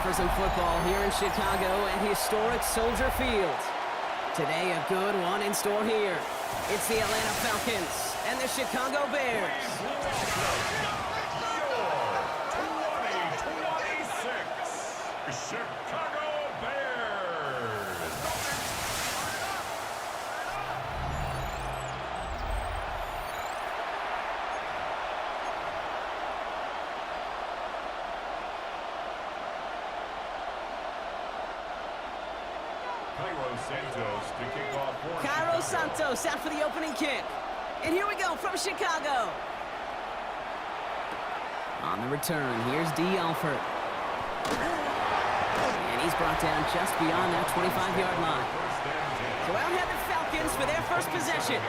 for some football here in Chicago at historic Soldier Field. Today, a good one in store here. It's the Atlanta Falcons and the Chicago Bears. Chicago Bears. Cairo Santos out for the opening kick. And here we go from Chicago. On the return, here's D. Alford. And he's brought down just beyond that 25-yard line. So out head the Falcons for their first possession.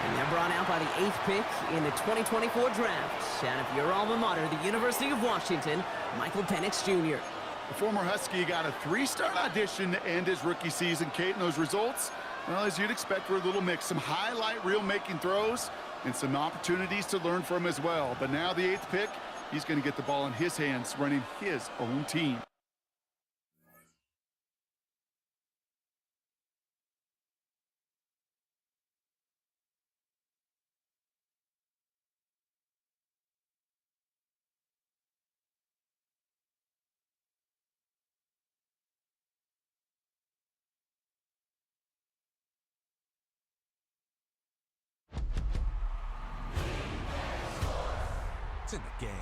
And they're brought out by the 8th pick in the 2024 draft. Out of your alma mater, the University of Washington, Michael Penix Jr. The former Husky got a 3-star audition to end his rookie season. Kate, and those results, well, as you'd expect, were a little mix. Some highlight reel making throws and some opportunities to learn from as well. But now the 8th pick, he's going to get the ball in his hands, running his own team. It's in the game.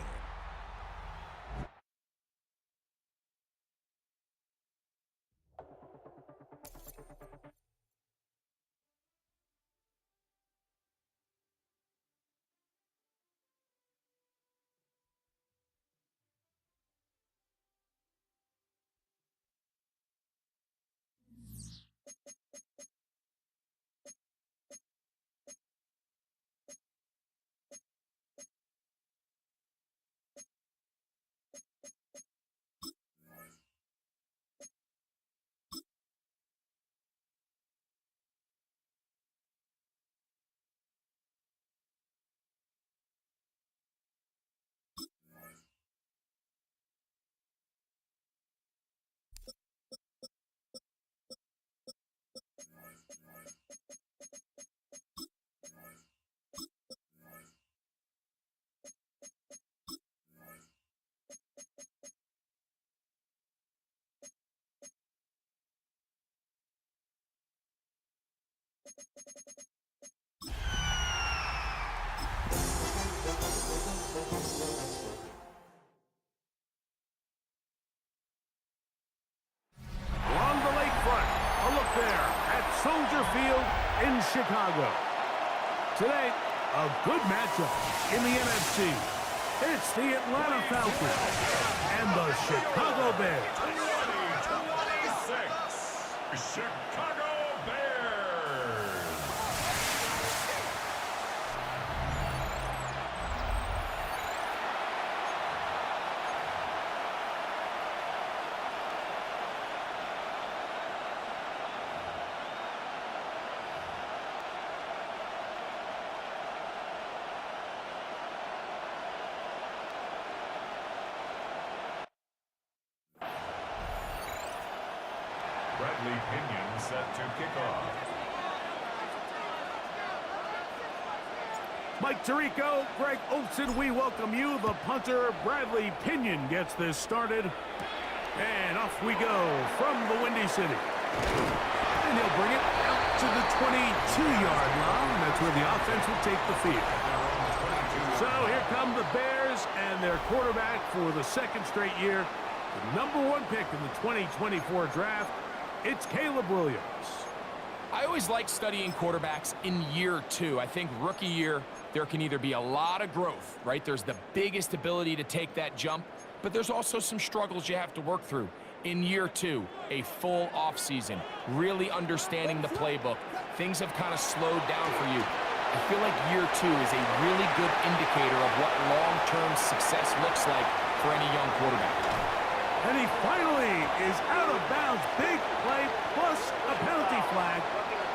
Along the lakefront, a look there at Soldier Field in Chicago. Today, a good matchup in the NFC. It's the Atlanta Falcons and the Chicago Bears. 26, Chicago Bears. Bradley Pinion set to kick off. Mike Tirico, Greg Olson, we welcome you. The punter, Bradley Pinion, gets this started. And off we go from the Windy City. And he'll bring it out to the 22-yard line. That's where the offense will take the field. So here come the Bears and their quarterback for the second straight year. The #1 pick in the 2024 draft. It's Caleb Williams. I always like studying quarterbacks in year 2. I think rookie year, there can either be a lot of growth, right? There's the biggest ability to take that jump, but there's also some struggles you have to work through. In year 2, a full offseason, really understanding the playbook. Things have kind of slowed down for you. I feel like year 2 is a really good indicator of what long-term success looks like for any young quarterback. And he finally is out of bounds. Big play plus a penalty flag.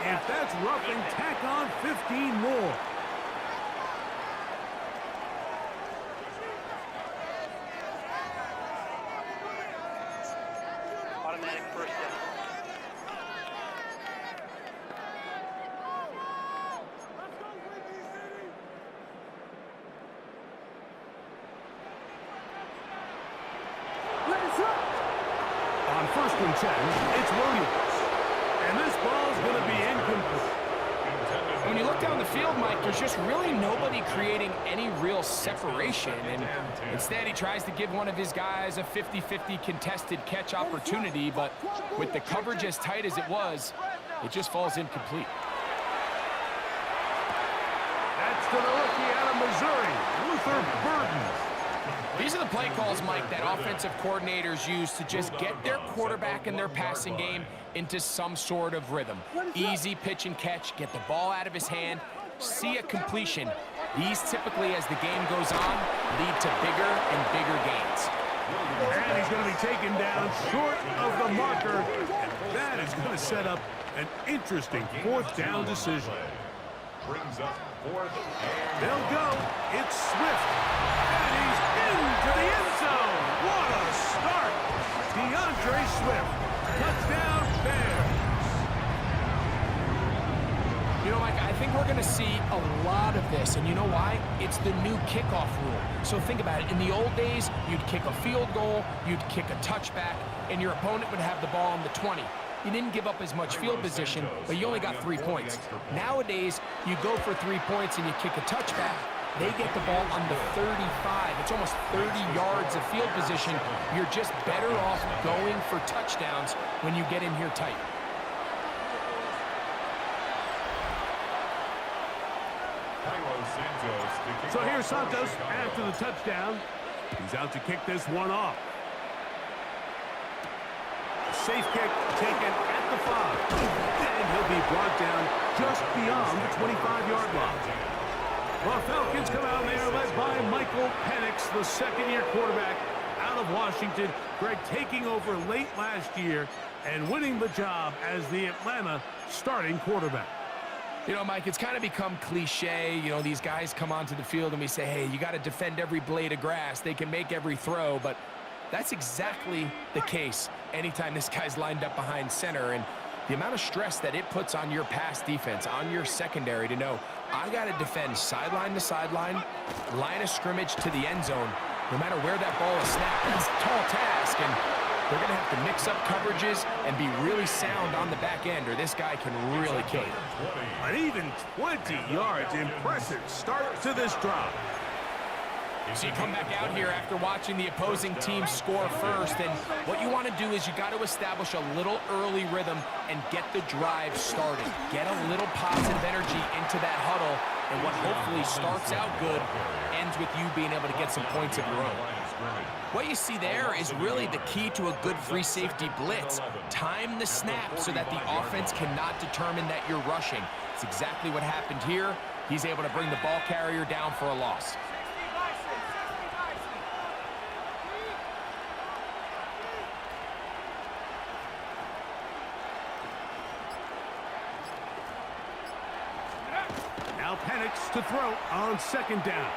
If that's roughing, tack on 15 more. straight first down. On 1st and 10, it's Williams. And this ball's going to be incomplete. When you look down the field, Mike, there's just really nobody creating any real separation. And instead, he tries to give one of his guys a 50-50 contested catch opportunity. But with the coverage as tight as it was, it just falls incomplete. That's to the rookie out of Missouri, Luther Burden. These are the play calls, Mike, that offensive coordinators use to just get their quarterback and their passing game into some sort of rhythm. Easy pitch and catch, get the ball out of his hand, see a completion. These typically, as the game goes on, lead to bigger and bigger gains. And he's going to be taken down short of the marker. And that is going to set up an interesting 4th down decision. Brings up 4th and They'll go. It's Swift. And he's into the end zone. What a start. DeAndre Swift. Touchdown, Bears. You know, Mike, I think we're going to see a lot of this. And you know why? It's the new kickoff rule. So think about it. In the old days, you'd kick a field goal, you'd kick a touchback, and your opponent would have the ball on the 20. You didn't give up as much field position, but you only got 3 points. Nowadays, you go for 3 points and you kick a touchback. They get the ball on the 35. It's almost 30 yards of field position. You're just better off going for touchdowns when you get in here tight. So here's Santos after the touchdown. He's out to kick this one off. Safe kick taken at the 5. And he'll be brought down just beyond the 25-yard line. The Falcons come out there led by Michael Penix, the second-year quarterback out of Washington. Greg taking over late last year and winning the job as the Atlanta starting quarterback. You know, Mike, it's kind of become cliche. You know, these guys come onto the field and we say, hey, you got to defend every blade of grass. They can make every throw, but that's exactly the case anytime this guy's lined up behind center. And the amount of stress that it puts on your pass defense, on your secondary to know, I got to defend sideline to sideline, line of scrimmage to the end zone, no matter where that ball is snapped. That's a tall task, and they're going to have to mix up coverages and be really sound on the back end, or this guy can really kill you. An even 20 yards. Impressive start to this drive. So you come back out here after watching the opposing team score first, and what you want to do is you got to establish a little early rhythm and get the drive started. Get a little positive energy into that huddle, and what hopefully starts out good ends with you being able to get some points of your own. What you see there is really the key to a good free safety blitz. Time the snap so that the offense cannot determine that you're rushing. It's exactly what happened here. He's able to bring the ball carrier down for a loss. Now Penix to throw on 2nd down.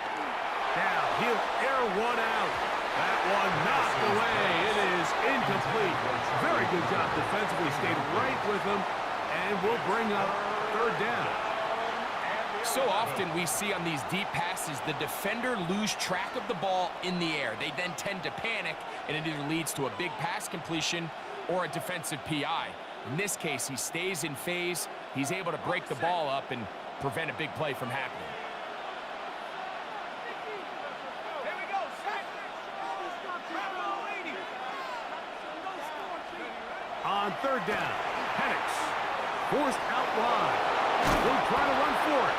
Now he'll air one out. That one knocked away. It is incomplete. Very good job defensively. Stayed right with him and will bring up 3rd down. So often we see on these deep passes, the defender lose track of the ball in the air. They then tend to panic, and it either leads to a big pass completion or a defensive PI. In this case, he stays in phase. He's able to break the ball up and prevent a big play from happening. On 3rd down, Penix forced out wide. He'll try to run for it.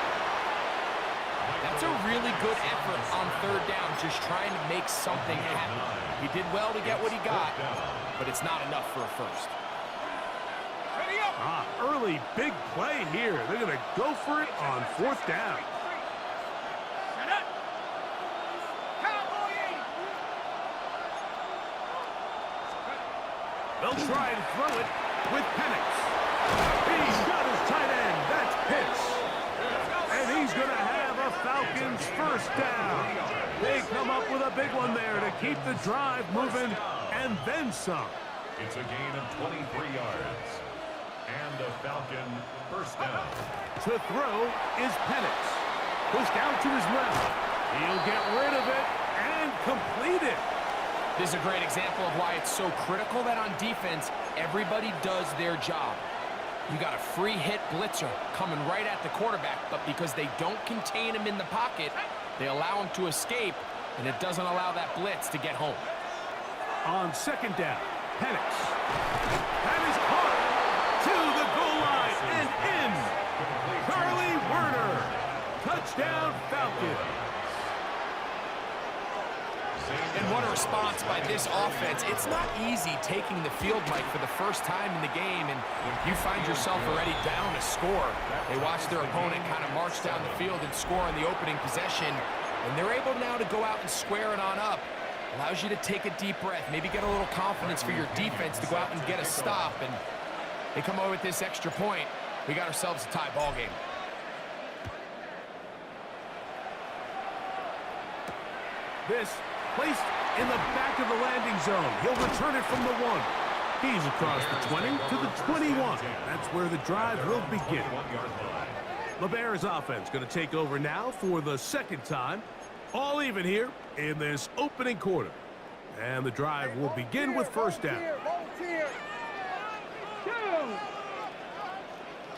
That's a really good effort on 3rd down, just trying to make something happen. He did well to get what he got, but it's not enough for a first. Early big play here. They're going to go for it on 4th down. They'll try and throw it with Penix. He's got his tight end. That's Pitts. And he's going to have a Falcons 1st down. They come up with a big one there to keep the drive moving and then some. It's a gain of 23 yards. And a Falcon first down. To throw is Penix. Pushed out to his left. He'll get rid of it and complete it. This is a great example of why it's so critical that on defense, everybody does their job. You got a free hit blitzer coming right at the quarterback, but because they don't contain him in the pocket, they allow him to escape, and it doesn't allow that blitz to get home. On second down, Penix. That is caught to the goal line and in. Charlie Werner. Touchdown, Falcons. And what a response by this offense. It's not easy taking the field, Mike, for the first time in the game, and you find yourself already down a score. They watch their opponent kind of march down the field and score on the opening possession, and they're able now to go out and square it on up. Allows you to take a deep breath, maybe get a little confidence for your defense to go out and get a stop, and they come away with this extra point. We got ourselves a tie ball game. This placed in the back of the landing zone. He'll return it from the 1. He's across the 20 to the 21. That's where the drive will begin. The Bears offense going to take over now for the second time. All even here in this opening quarter. And the drive will begin with first down.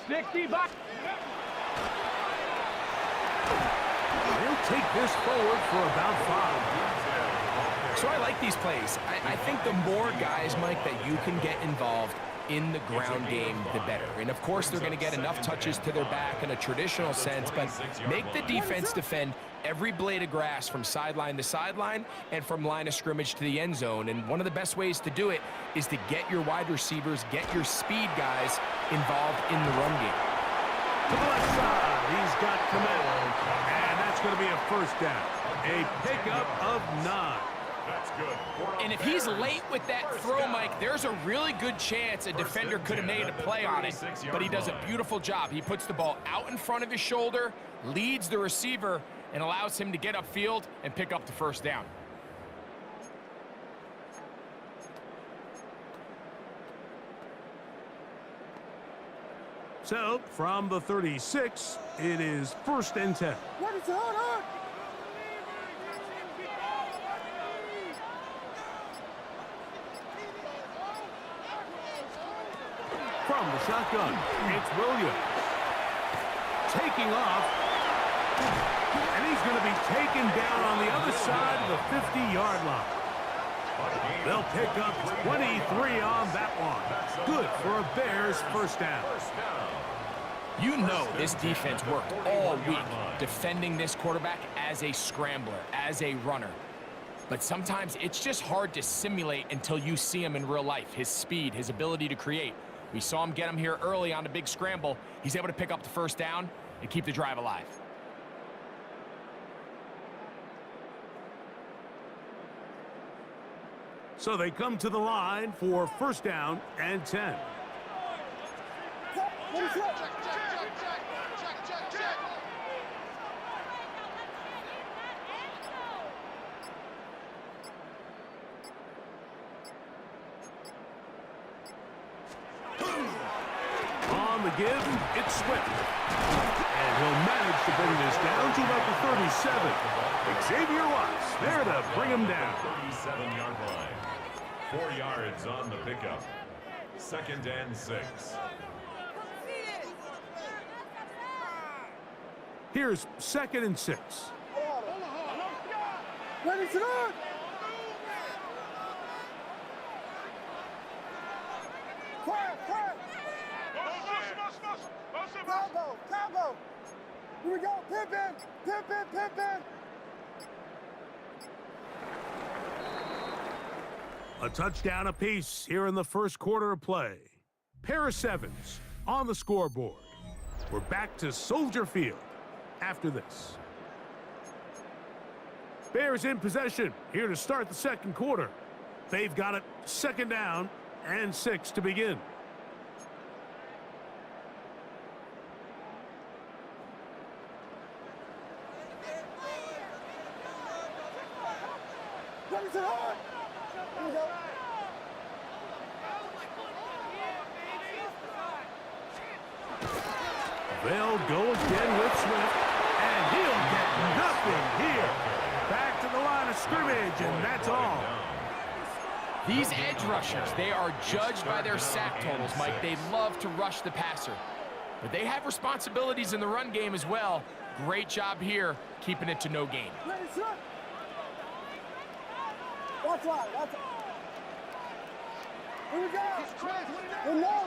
60 back. They'll take this forward for about 5. So I like these plays. I think the more guys, Mike, that you can get involved in the ground game, the better. And of course, they're going to get enough touches to their back in a traditional sense, but make the defense defend every blade of grass from sideline to sideline and from line of scrimmage to the end zone. And one of the best ways to do it is to get your wide receivers, get your speed guys involved in the run game. To the left side, he's got command. And that's going to be a first down. A pickup of 9. That's good. And if he's late with that throw, Mike, there's a really good chance a defender could have made a play on it, but he does a beautiful job. He puts the ball out in front of his shoulder, leads the receiver, and allows him to get upfield and pick up the first down. So, from the 36, it is 1st and 10. From the shotgun, it's Williams. Taking off. And he's going to be taken down on the other side of the 50-yard line. They'll pick up 23 on that one. Good for a Bears first down. You know this defense worked all week defending this quarterback as a scrambler, as a runner. But sometimes it's just hard to simulate until you see him in real life, his speed, his ability to create. We saw him get him here early on the big scramble. He's able to pick up the first down and keep the drive alive. So they come to the line for first down and 10. On the give, it's Swift. And he'll manage to bring this down to about the 37. Xavier Watts there to bring him down. 37-yard line. 4 yards on the pickup. 2nd and 6. Here's 2nd and 6. Ready to go. Combo. Here we go. Pippin. A touchdown apiece here in the first quarter of play. Pair of 7s on the scoreboard. We're back to Soldier Field after this. Bears in possession here to start the second quarter. They've got it 2nd down and 6 to begin. They'll go again with Swift, and he'll get nothing here. Back to the line of scrimmage, and that's all. These edge rushers, they are judged by their sack totals, Mike. They love to rush the passer. But they have responsibilities in the run game as well. Great job here, keeping it to no gain. Watch out, watch out. Here we go. The no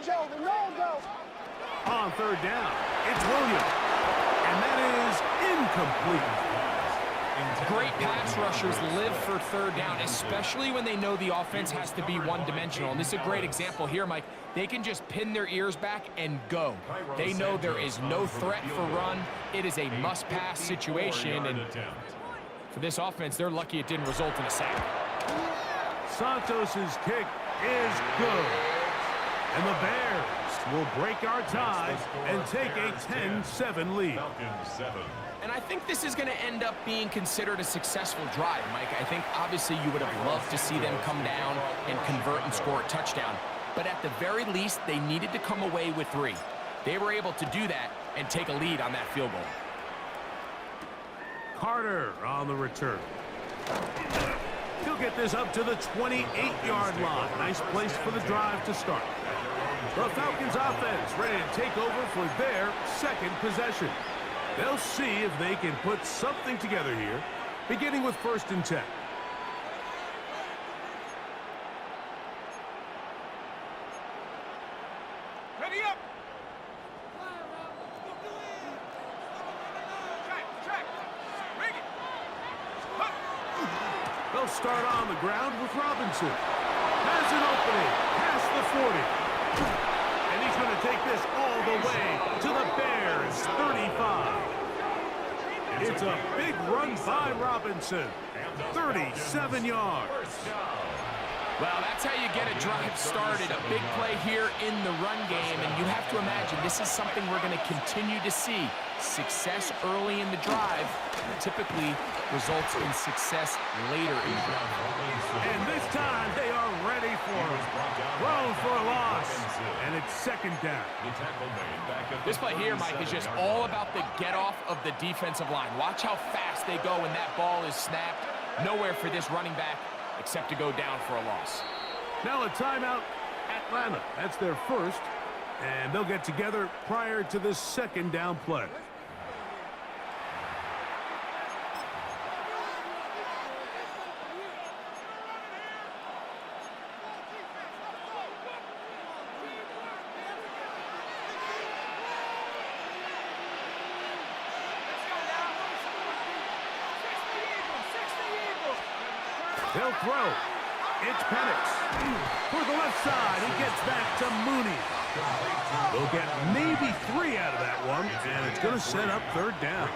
go. On third down, it's Williams, and that is incomplete. Great pass rushers live for third down, especially when they know the offense has to be one-dimensional. And this is a great example here, Mike. They can just pin their ears back and go. They know there is no threat for run. It is a must-pass situation, and for this offense, they're lucky it didn't result in a sack. Santos's kick is good. And the Bears will break our tie and take a 10-7 lead. And I think this is going to end up being considered a successful drive, Mike. I think obviously you would have loved to see them come down and convert and score a touchdown. But at the very least, they needed to come away with 3. They were able to do that and take a lead on that field goal. Carter on the return. He'll get this up to the 28-yard line. Nice place for the drive to start. The Falcons offense ready to take over for their second possession. They'll see if they can put something together here, beginning with 1st and 10. Ready up. Track. Bring it. They'll start on the ground with Robinson. Has an opening past the 40. And he's going to take this all the way to the Bears 35. It's a big run by Robinson. 37 yards. Well, that's how you get a drive started. A big play here in the run game, and you have to imagine this is something we're going to continue to see. Success early in the drive typically results in success later in the drive. And this time they are ready for it. Thrown for a loss, and it's 2nd down. This play here, Mike, is just all about the get-off of the defensive line. Watch how fast they go when that ball is snapped. Nowhere for this running back except to go down for a loss. Now a timeout, Atlanta. That's their first, and they'll get together prior to this 2nd down play. They'll throw. It's Penix. For the left side, he gets back to Mooney. They'll get maybe 3 out of that one, and it's going to set up 3rd down.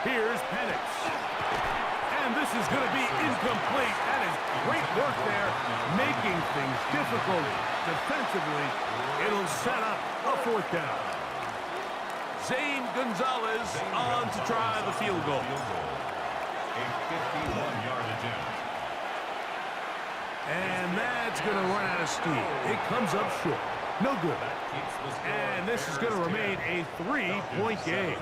Here's Penix. And this is going to be incomplete. That is great work there, making things difficult defensively. It'll set up a 4th down. Zane Gonzalez on to try the field goal. A 51-yard attempt. And that's going to run out of steam. It comes up short. No good. And this is going to remain a 3-point game.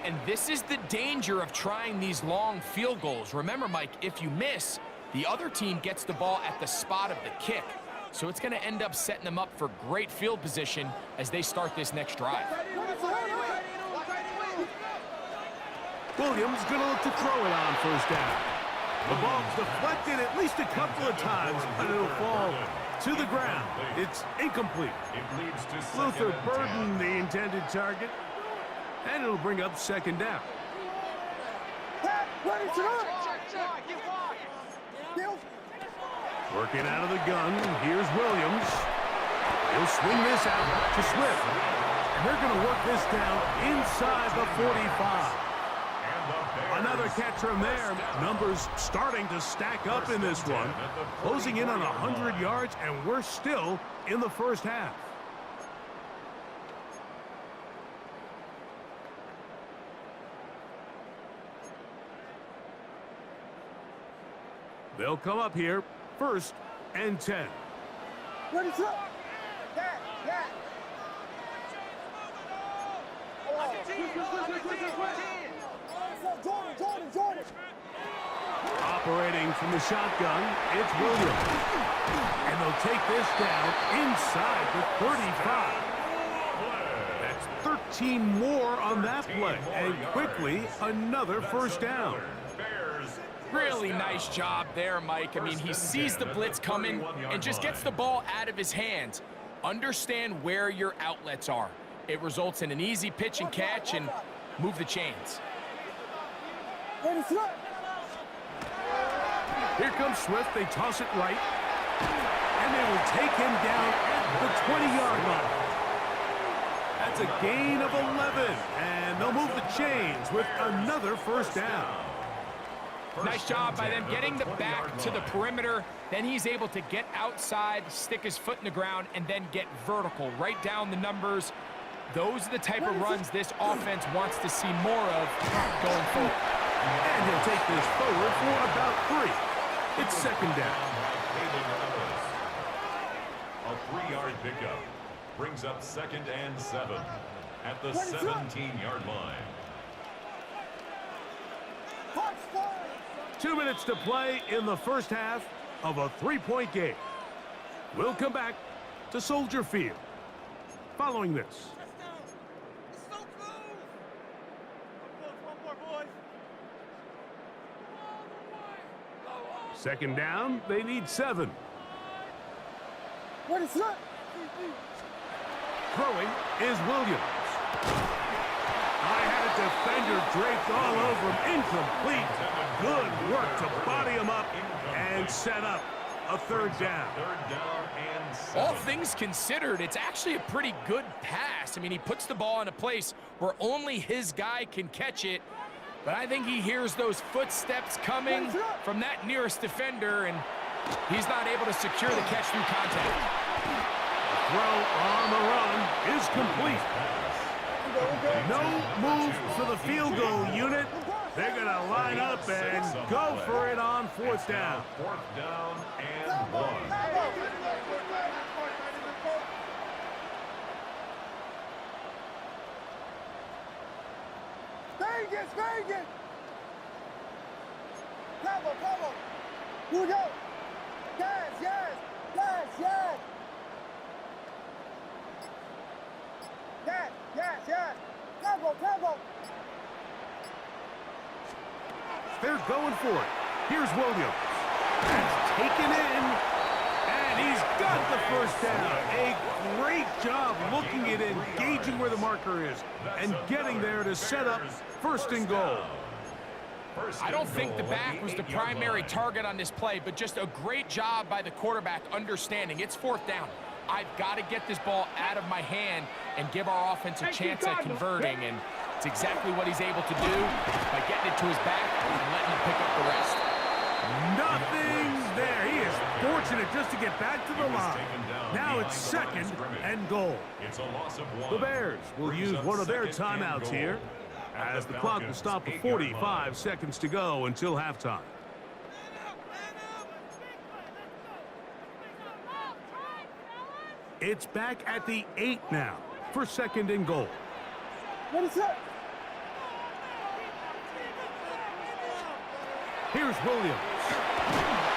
And this is the danger of trying these long field goals. Remember, Mike, if you miss, the other team gets the ball at the spot of the kick. So it's going to end up setting them up for great field position as they start this next drive. Williams going to look to throw it on 1st down. The ball's deflected at least a couple of times, but it'll fall to the ground. It's incomplete. It leads to Luther 2nd and 10. Burden, the intended target, and it'll bring up 2nd down. Ready to go. Working out of the gun, here's Williams. He'll swing this out to Swift. And they're going to work this down inside the 45. Another catch from there. Numbers starting to stack up in this one. Closing in on 100 yards, and we're still in the 1st half. They'll come up here, 1st and 10. Ready, set. Cat, cat. Jordan. Operating from the shotgun, it's Williams. And they'll take this down inside the 35. That's 13 more on that play. And quickly, another 1st down. Really nice job there, Mike. I mean, he sees the blitz coming and just gets the ball out of his hands. Understand where your outlets are. It results in an easy pitch and catch and move the chains. Ready, set. Here comes Swift. They toss it right. And they will take him down at the 20-yard line. That's a gain of 11. And they'll move the chains with another 1st down. Nice job by them getting the back to the perimeter. Then he's able to get outside, stick his foot in the ground, and then get vertical. Right down the numbers. Those are the type of runs this offense wants to see more of going forward. And he'll take this forward for about 3. It's 2nd down. A 3-yard pickup brings up 2nd and 7 at the 17-yard line. 2 minutes to play in the 1st half of a 3-point game. We'll come back to Soldier Field following this. 2nd down, they need 7. Ready, set. Throwing is Williams. I had a defender draped all over him. Incomplete. Good work to body him up and set up a 3rd down. 3rd down and 7. All things considered, it's actually a pretty good pass. I mean, he puts the ball in a place where only his guy can catch it. But I think he hears those footsteps coming from that nearest defender, and he's not able to secure the catch through contact. Throw on the run is complete. No move for the field goal unit. They're going to line up and go for it on 4th down. 4th down and 1. Vegas. Cover. Here we go. Yes. Cover. They're going for it. Here's Williams. That's taken in. And he's got the 1st down. A great job looking at engaging where the marker is and getting there to set up 1st and goal. I don't think the back was the primary target on this play, but just a great job by the quarterback understanding it's 4th down. I've got to get this ball out of my hand and give our offense a chance at converting, and it's exactly what he's able to do by getting it to his back and letting him pick up the rest. Nothing's there. He is fortunate just to get back to the line. Now it's 2nd and goal. It's a loss of 1. The Bears will use one of their timeouts here, as the clock will stop with 45 seconds to go until halftime. It's back at the 8 now for 2nd and goal. Ready, set. Here's Williams.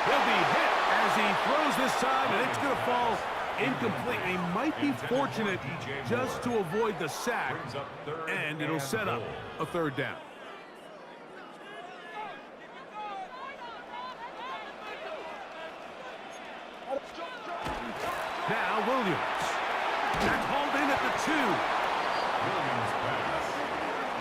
He'll be hit as he throws this time, and it's going to fall incomplete. He might be fortunate just to avoid the sack, and it'll set up a 3rd down. Now Williams. That's hauled in at the 2. Williams pass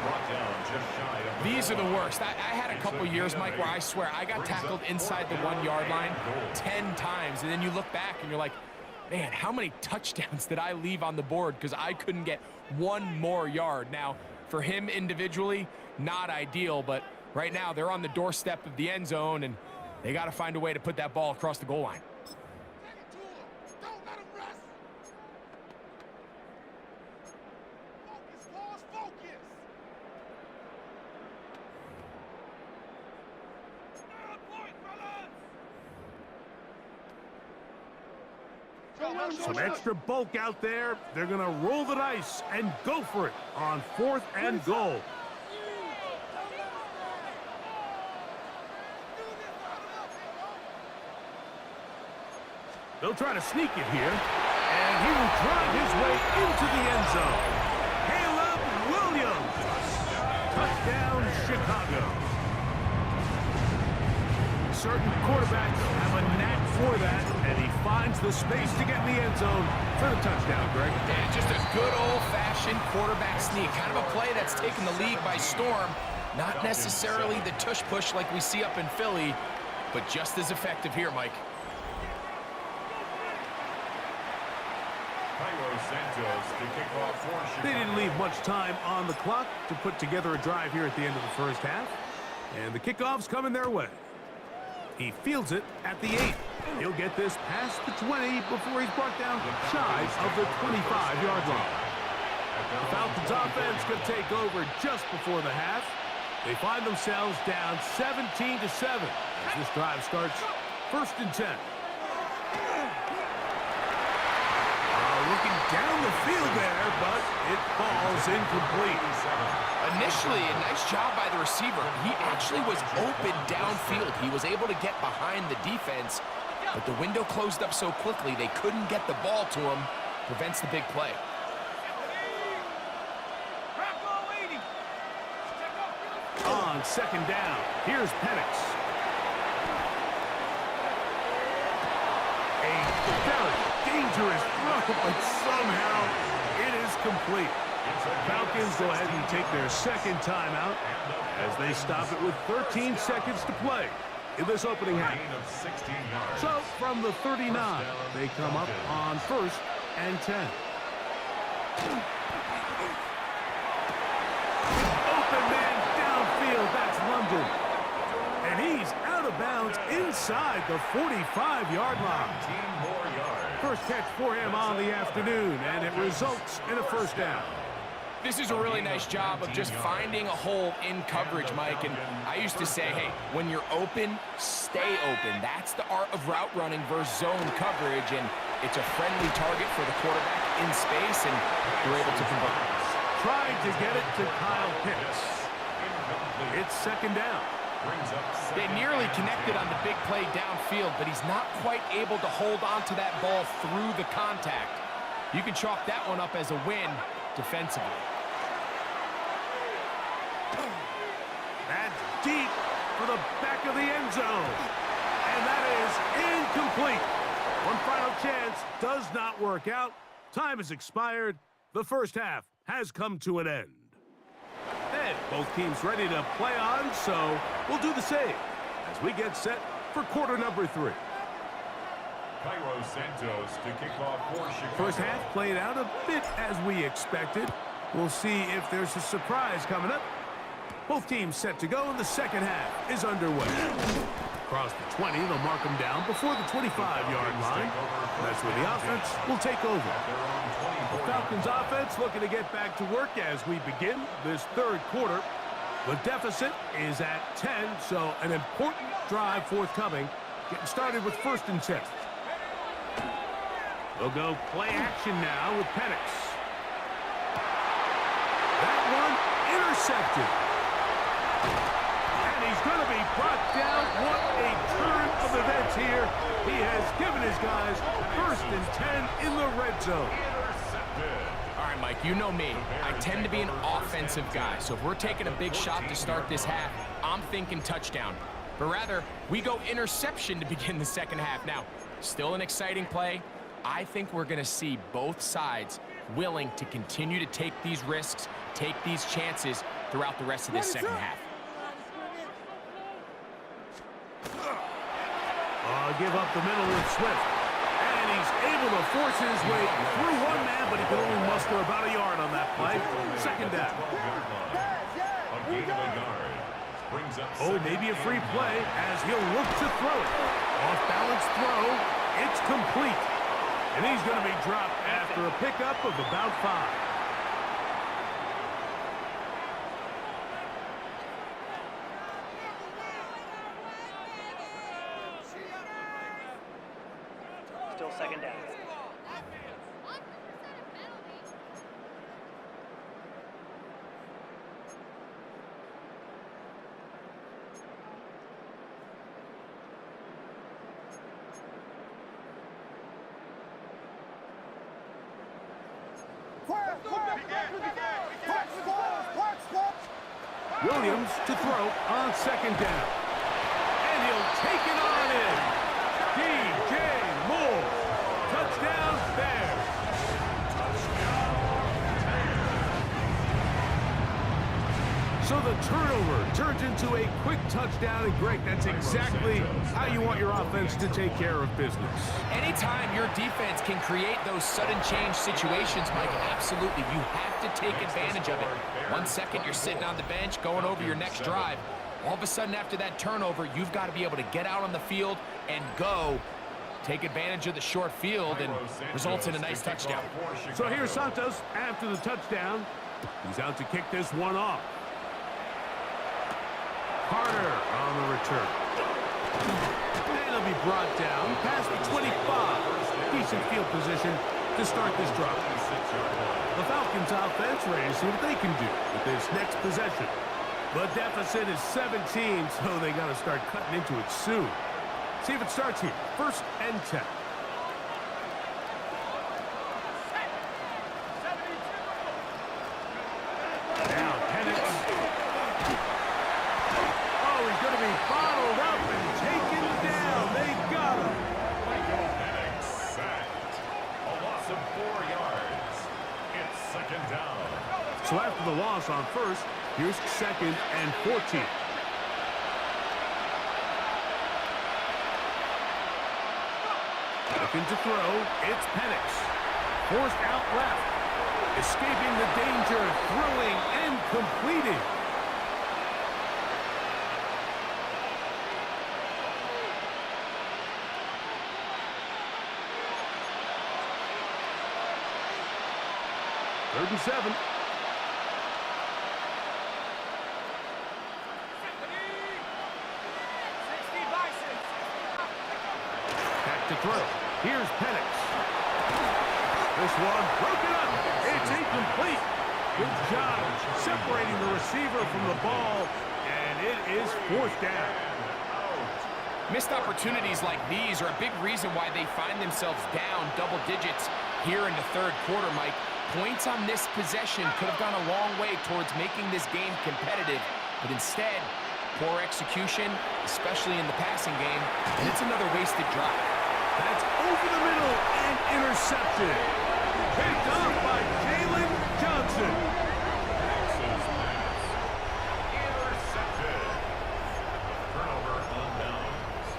brought down just shy of These are the worst. I had a couple years, Mike, where I swear I got tackled inside the 1-yard line 10 times, and then you look back and you're like, man, how many touchdowns did I leave on the board because I couldn't get 1 more yard? Now, for him individually, not ideal, but right now they're on the doorstep of the end zone, and they got to find a way to put that ball across the goal line. Some extra bulk out there. They're going to roll the dice and go for it on 4th and goal. They'll try to sneak it here, and he will drive his way into the end zone. Caleb Williams. Touchdown, Chicago. Certain quarterbacks have a knack for that, and he finds the space to get in the end zone for the touchdown, Greg. Yeah, just a good old-fashioned quarterback sneak. Kind of a play that's taken the league by storm. Not necessarily the tush-push like we see up in Philly, but just as effective here, Mike. They didn't leave much time on the clock to put together a drive here at the end of the first half. And the kickoff's coming their way. He fields it at the 8. He'll get this past the 20 before he's brought down shy of the 25-yard line. The Falcons offense could take over just before the half. They find themselves down 17-7 as this drive starts 1st and 10. Looking down the field there, but it falls incomplete. Initially, a nice job by the receiver. He actually was open downfield. He was able to get behind the defense, but the window closed up so quickly they couldn't get the ball to him. Prevents the big play. On 2nd down, here's Penix. A very dangerous throw, but somehow it is complete. Falcons go ahead and take their 2nd timeout as they stop it with 13 seconds to play in this opening half. So from the 39, they come up on 1st and 10. Open man downfield, that's London. And he's out of bounds inside the 45-yard line. First catch for him on the afternoon, and it results in a 1st down. This is a really nice job of just finding a hole in coverage, Mike. And I used to say, hey, when you're open, stay open. That's the art of route running versus zone coverage, and it's a friendly target for the quarterback in space, and they're able to convert. Trying to get it to Kyle Pitts. It's 2nd down. They nearly connected on the big play downfield, but he's not quite able to hold on to that ball through the contact. You can chalk that one up as a win defensively. That's deep for the back of the end zone. And that is incomplete. One final chance does not work out. Time has expired. The first half has come to an end. And both teams ready to play on, so we'll do the same as we get set for quarter number 3. Cairo Santos to kick off for Chicago. First half played out a bit as we expected. We'll see if there's a surprise coming up. Both teams set to go, and the second half is underway. Across the 20, they'll mark them down before the 25-yard line. That's where the offense will take over. The Falcons offense looking to get back to work as we begin this third quarter. The deficit is at 10, so an important drive forthcoming. Getting started with 1st and 10. They'll go play action now with Penix. That one intercepted. And he's going to be brought down. What a turn of events here. He has given his guys 1st and 10 in the red zone. All right, Mike, you know me. I tend to be an offensive guy, so if we're taking a big shot to start this half, I'm thinking touchdown. But rather, we go interception to begin the second half. Now, still an exciting play. I think we're going to see both sides willing to continue to take these risks, take these chances throughout the rest of this second half. Give up the middle with Swift. And he's able to force his way through one man, but he can only muster about a yard on that play. 2nd down. Oh, maybe a free play as he'll look to throw it. Off-balance throw. It's complete. And he's going to be dropped after a pickup of about 5. Still 2nd down. Williams to throw on second down. And he'll take it on in. DJ Moore. Touchdown Bears. So the turnover turns into a quick touchdown, and Greg, that's exactly how you want your offense to take care of business. Anytime your defense can create those sudden change situations, Mike, absolutely, you have to take advantage of it. 1 second, you're sitting on the bench, going over your next drive. All of a sudden, after that turnover, you've got to be able to get out on the field and go. Take advantage of the short field, and results in a nice touchdown. So here's Santos after the touchdown. He's out to kick this one off. Carter on the return. And he'll be brought down past the 25. Decent field position to start this drive. The Falcons offense ready to see what they can do with this next possession. The deficit is 17, so they got to start cutting into it soon. See if it starts here. 1st and 10. Now Penix. Oh, he's going to be bottled up and taken down. They got him. Penix sacked. A loss of 4 yards. It's 2nd down. So after the loss on 1st, here's 2nd and 14. Looking to throw, it's Penix. Forced out left. Escaping the danger, throwing and completing. Third and 7. Back to throw. Here's Penix. This one broken up. It's incomplete. Good job separating the receiver from the ball, and it is 4th down. Missed opportunities like these are a big reason why they find themselves down double digits here in the 3rd quarter, Mike. Points on this possession could have gone a long way towards making this game competitive, but instead, poor execution, especially in the passing game, and it's another wasted drive. That's over the middle and intercepted. Picked up by Jalen Johnson. Intercepted. Turnover on downs.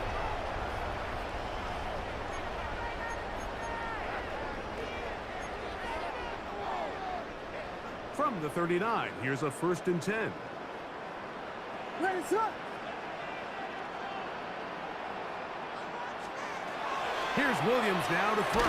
From the 39, here's a 1st and 10. Ready, set. Here's Williams now to throw.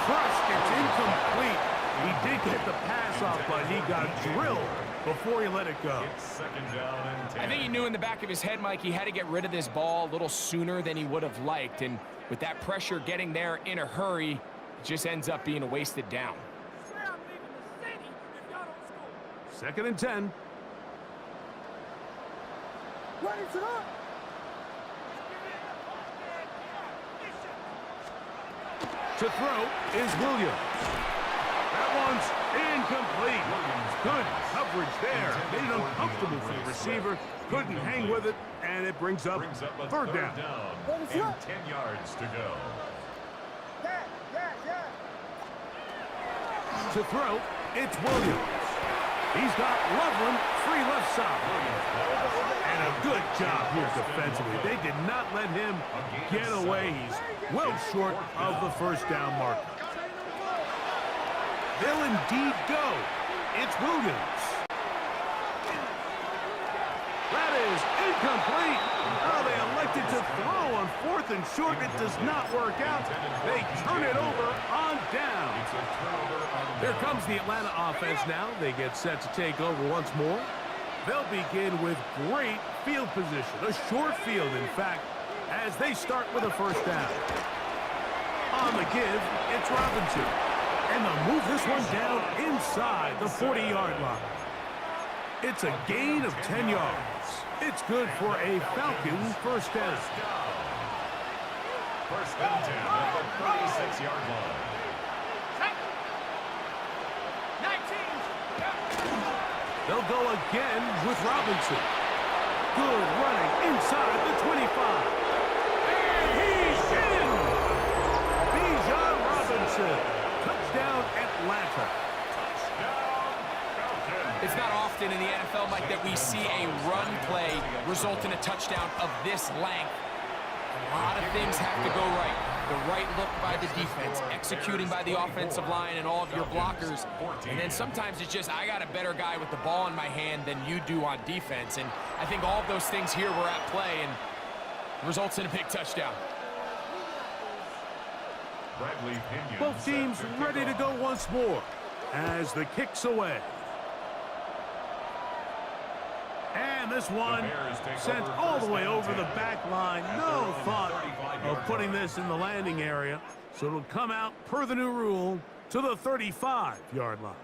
Crushed, it's incomplete. He did get the pass off, but he got drilled before he let it go. It's 2nd down and 10. I think he knew in the back of his head, Mike, he had to get rid of this ball a little sooner than he would have liked. And with that pressure getting there in a hurry, it just ends up being a wasted down. 2nd and 10. Ready, set up. To throw is Williams. That one's incomplete. Good coverage there. Made it uncomfortable for the receiver. Couldn't hang with it, and it brings up a 3rd down. and 10 yards to go. Yeah. To throw, it's Williams. He's got Loveland free left side. And a good job here defensively. They did not let him get away. He's well short of the 1st down marker. They'll indeed go. It's Williams. That is incomplete. Oh, they elected to throw on 4th and short. It does not work out. They turn it over on down. Here comes the Atlanta offense now. They get set to take over once more. They'll begin with great field position. A short field, in fact, as they start with a 1st down. On the give, it's Robinson. And they'll move this one down inside the 40-yard line. It's a gain of 10 yards. It's good for a Falcons 1st down. 1st and 10 at the 36-yard line. They'll go again with Robinson. Good running inside the 25. And he's in! Bijan Robinson. Touchdown, Atlanta. It's not often in the NFL, Mike, that we see a run play result in a touchdown of this length. A lot of things have to go right. The right look by the defense, executing by the offensive line and all of your blockers. And then sometimes it's just, I got a better guy with the ball in my hand than you do on defense. And I think all of those things here were at play and results in a big touchdown. Both teams ready to go once more as the kick's away. And this one sent all the way over the back line. No thought of putting this in the landing area. So it'll come out, per the new rule, to the 35-yard line.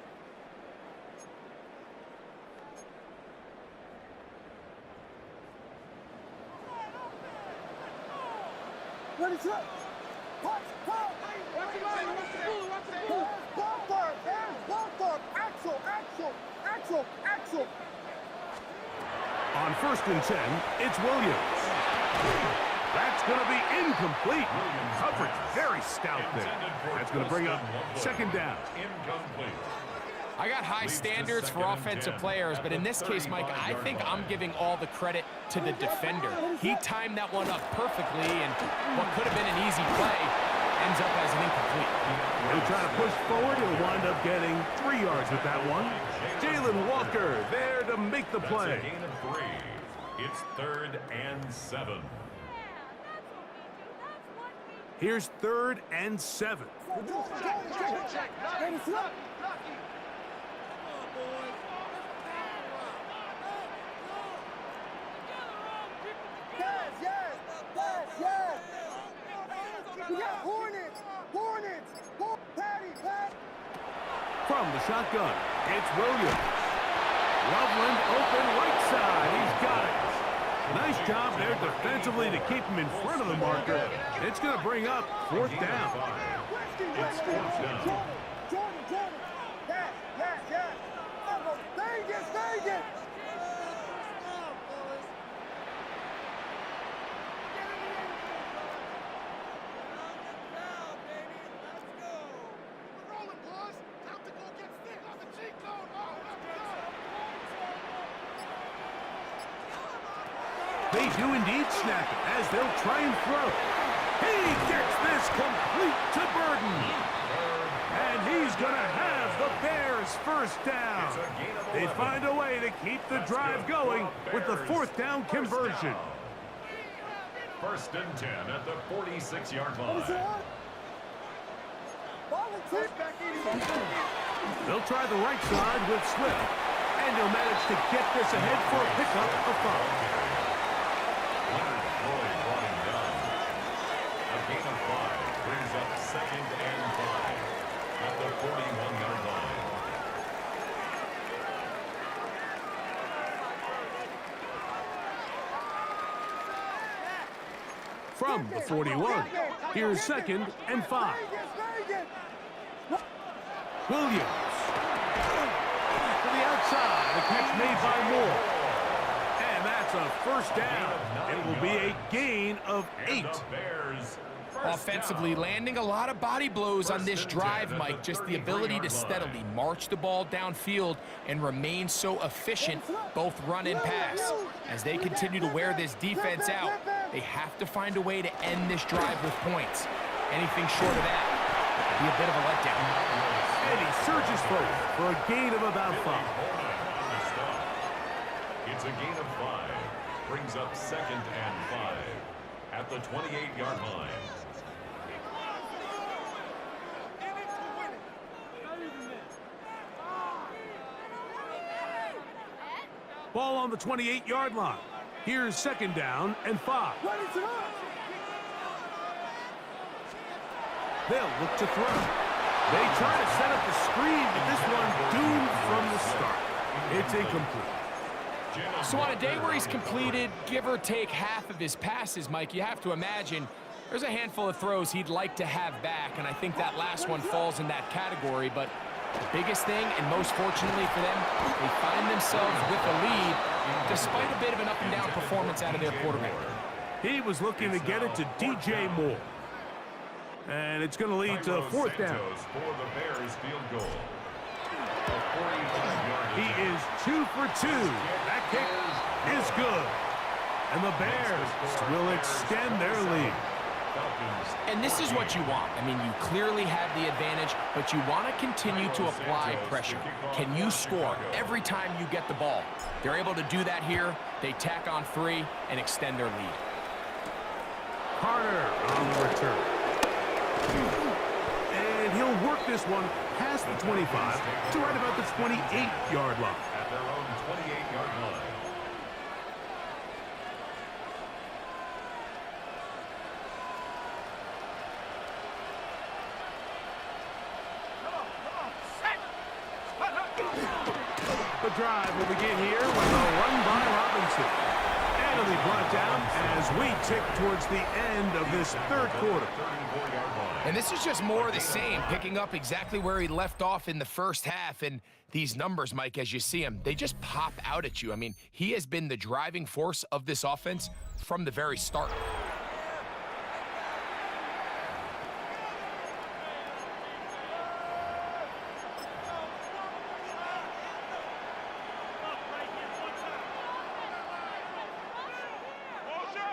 Ready, set. Punch, punch. Ball guard, hands, ball guard. Axel, axel, axel, axel. On 1st and 10, it's Williams. That's going to be incomplete. Coverage very stout there. That's going to bring up 2nd down. I got high standards for offensive players, but in this case, Mike, I think I'm giving all the credit to the defender. He timed that one up perfectly, and what could have been an easy play ends up as an incomplete. He'll try to push forward. He'll wind up getting 3 yards with that one. Jalen Walker there to make the play. That's a gain of 3. It's 3rd and 7. Here's 3rd and 7. Ready, set. Yes, yes, yes, yes. We got Hornets, Hornets, Patty, Pat. From the shotgun, it's Williams. Loveland open right side. He's got it. Nice job there defensively to keep him in front of the marker. It's going to bring up 4th down. It's 4th down. Jordan. Yes, yes, yes. Vegas, Vegas. They do indeed snap it as they'll try and throw. He gets this complete to Burden. And he's going to have the Bears 1st down. They find a way to keep the drive going with the 4th down conversion. 1st and 10 at the 46-yard line. They'll try the right side with Swift. And he'll manage to get this ahead for a pickup of 5. A gain of 5 brings up 2nd and 5 at the 41-yard line. From the 41, here's 2nd and 5. Williams. To the outside, the catch made by Moore. And that's a 1st down. It will be a gain of 8. Offensively, landing a lot of body blows on this drive, Mike. Just the ability to steadily march the ball downfield and remain so efficient, both run and pass. As they continue to wear this defense out, they have to find a way to end this drive with points. Anything short of that would be a bit of a letdown. And he surges forward for a gain of about 5. It's a gain of 5. Brings up 2nd and 5 at the 28-yard line. Ball on the 28-yard line. Here's 2nd down and 5. They'll look to throw. They try to set up the screen, but this one doomed from the start. It's incomplete. So on a day where he's completed, give or take half of his passes, Mike, you have to imagine there's a handful of throws he'd like to have back, and I think that last one falls in that category, but The biggest thing, and most fortunately for them, they find themselves with a lead despite a bit of an up-and-down performance out of their quarterback. He was looking to get it to DJ Moore. And it's going to lead to fourth down. For the Bears field goal. He is 2 for 2. That kick is good. And the Bears will extend their lead. And this is what you want. I mean, you clearly have the advantage, but you want to continue to apply pressure. Can you score every time you get the ball? They're able to do that here. They tack on 3 and extend their lead. Carter on the return. And he'll work this one past the 25 to right about the 28-yard line. At their own 28-yard line. The drive will begin here with a run by Robinson. And it'll be brought down as we tick towards the end of this third quarter. And this is just more of the same, picking up exactly where he left off in the first half. And these numbers, Mike, as you see them, they just pop out at you. I mean, he has been the driving force of this offense from the very start.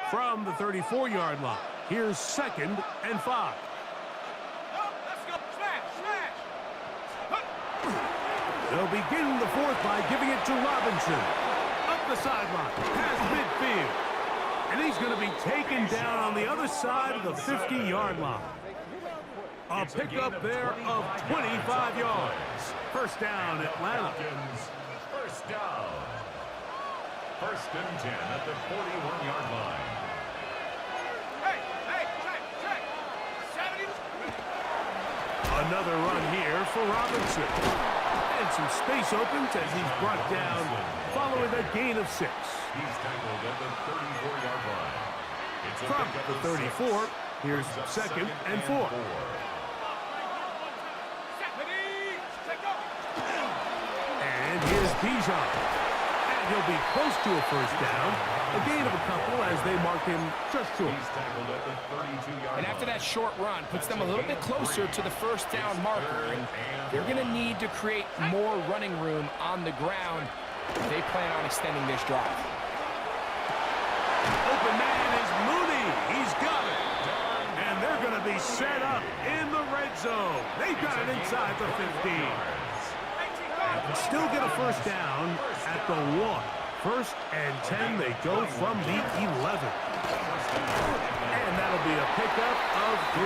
From the 34-yard line, here's 2nd and 5. They'll begin the fourth by giving it to Robinson. Up the sideline, past midfield. And he's going to be taken down on the other side of the 50-yard line. A pickup there of 25 yards. First down, Atlanta. First down. 1st and 10 at the 41-yard line. Another run here for Robinson. And some space opens as he's brought down following a gain of 6. He's tackled at the 34-yard line. It's a From pickup the of 34, 6. here's Brings up 2nd and 4. And here's Bijan. And he'll be close to a first down. A gain of a couple as they mark him just short. He's tackled at the 32-yard line. And after that short run, puts them a little bit closer to the first down marker. And they're going to need to create more running room on the ground if they plan on extending this drive. Open man is Mooney. He's got it. And they're going to be set up in the red zone. They got it inside the 15. And can still get a first down at the 1. 1st and 10, they go from the 11. And that'll be a pickup of 3.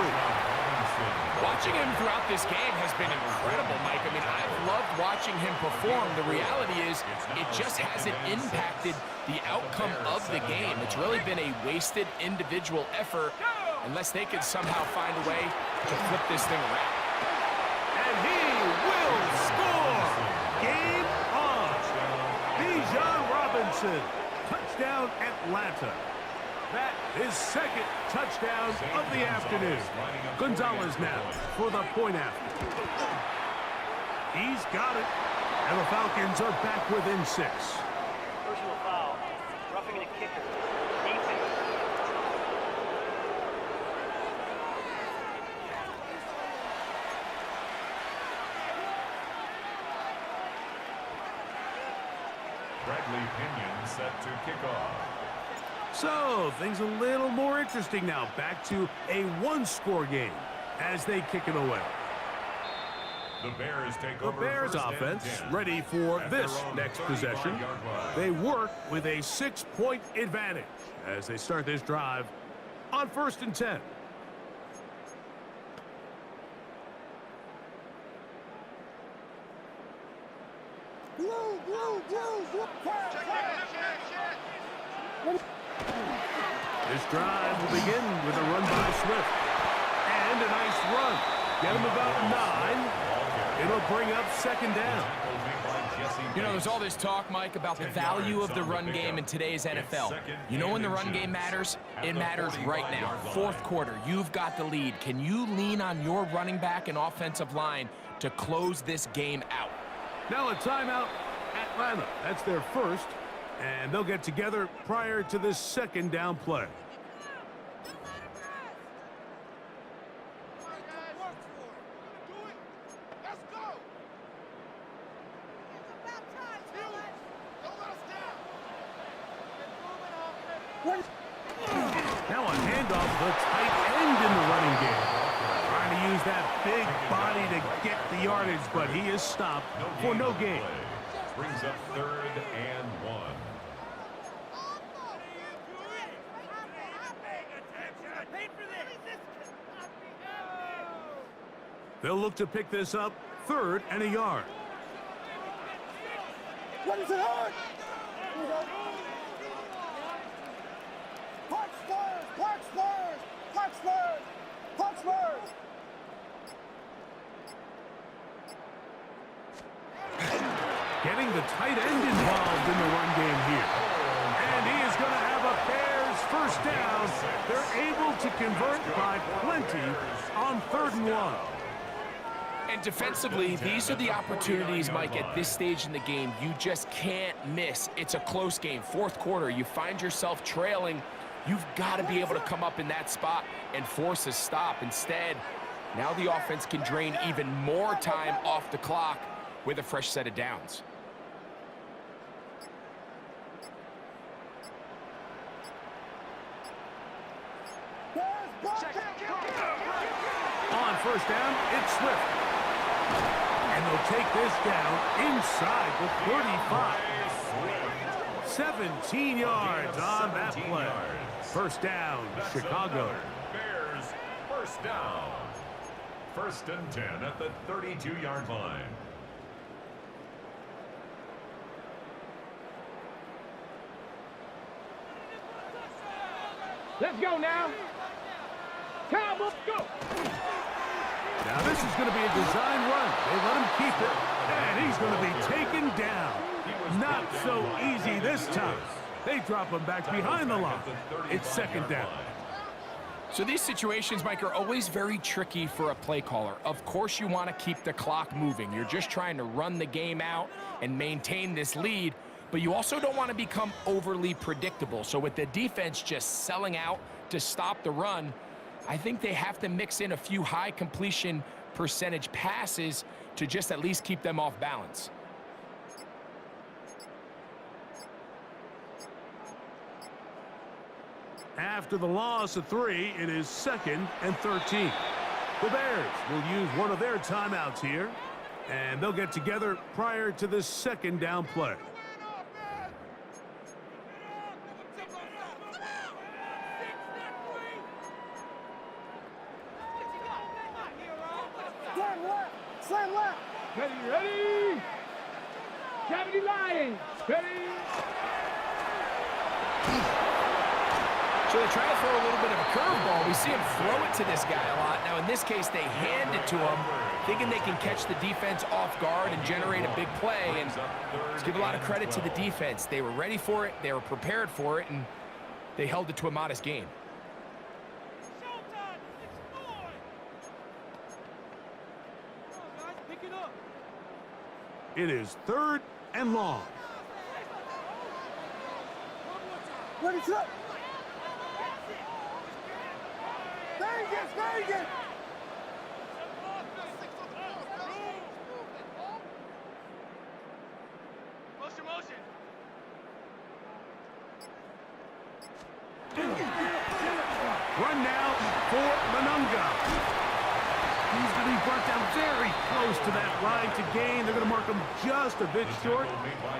Watching him throughout this game has been incredible, Mike. I mean, I've loved watching him perform. The reality is it just hasn't impacted the outcome of the game. It's really been a wasted individual effort unless they can somehow find a way to flip this thing around. And he will score! Game on! Bijan Robinson, touchdown Atlanta. That is 2nd touchdown of the afternoon. Gonzalez now for the point after. He's got it. And the Falcons are back within 6. Personal foul. Roughing the kicker. Defense. Bradley Pinion set to kick off. So, things a little more interesting now. Back to a one-score game as they kick it away. The Bears take The over Bears first and offense 10 ready for at their this own next 35-yard possession. line. They work with a 6-point advantage as they start this drive on 1st and 10. This drive will begin with a run by Swift. And a nice run. Get him about 9. It'll bring up second down. You know, there's all this talk, Mike, about the value of the run game in today's NFL. You know when the run game matters? It matters right now. Fourth quarter, you've got the lead. Can you lean on your running back and offensive line to close this game out? Now a timeout, Atlanta. That's their first, and they'll get together prior to this second down play. Now a handoff, the tight end in the running game. Trying to use that big body to get the yardage, but he is stopped for no gain. Brings up 3rd and 1. They'll look to pick this up 3rd and a yard. What is it on? Punch Spurs! Punch Spurs! Punch Spurs! Punch Spurs! Getting the tight end involved in the run game here. And he is going to have a Bears first down. They're able to convert by plenty on 3rd and 1. And defensively, these are the opportunities, Mike, at this stage in the game you just can't miss. It's a close game. Fourth quarter, you find yourself trailing. You've got to be able to come up in that spot and force a stop. Instead, now the offense can drain even more time off the clock with a fresh set of downs. On first down, it's Swift. And they'll take this down inside the 35. 17 yards on that play. First down, Chicago. Bears first down. 1st and 10 at the 32-yard line. Let's go now. Cowboys, go. Now this is going to be a design run. They let him keep it, and he's going to be taken down. Not so easy this time. They drop him back behind the line. It's second down. So these situations, Mike, are always very tricky for a play caller. Of course you want to keep the clock moving. You're just trying to run the game out and maintain this lead, but you also don't want to become overly predictable. So with the defense just selling out to stop the run, I think they have to mix in a few high completion percentage passes to just at least keep them off balance. After the loss of 3, it is 2nd and 13. The Bears will use one of their timeouts here, and they'll get together prior to this second down play. Slam left! Ready? Cavity Lions, ready? So they try to throw a little bit of a curveball. We see him throw it to this guy a lot. Now, in this case, they hand it to him, thinking they can catch the defense off guard and generate a big play. And let's give a lot of credit to the defense. They were ready for it, they were prepared for it, and they held it to a modest gain. It is 3rd and long. Ready, set! Vegas, Vegas! Motion. Run now for Monunga. He's going to be brought down very close to that line to gain. They're going to mark him just a bit short.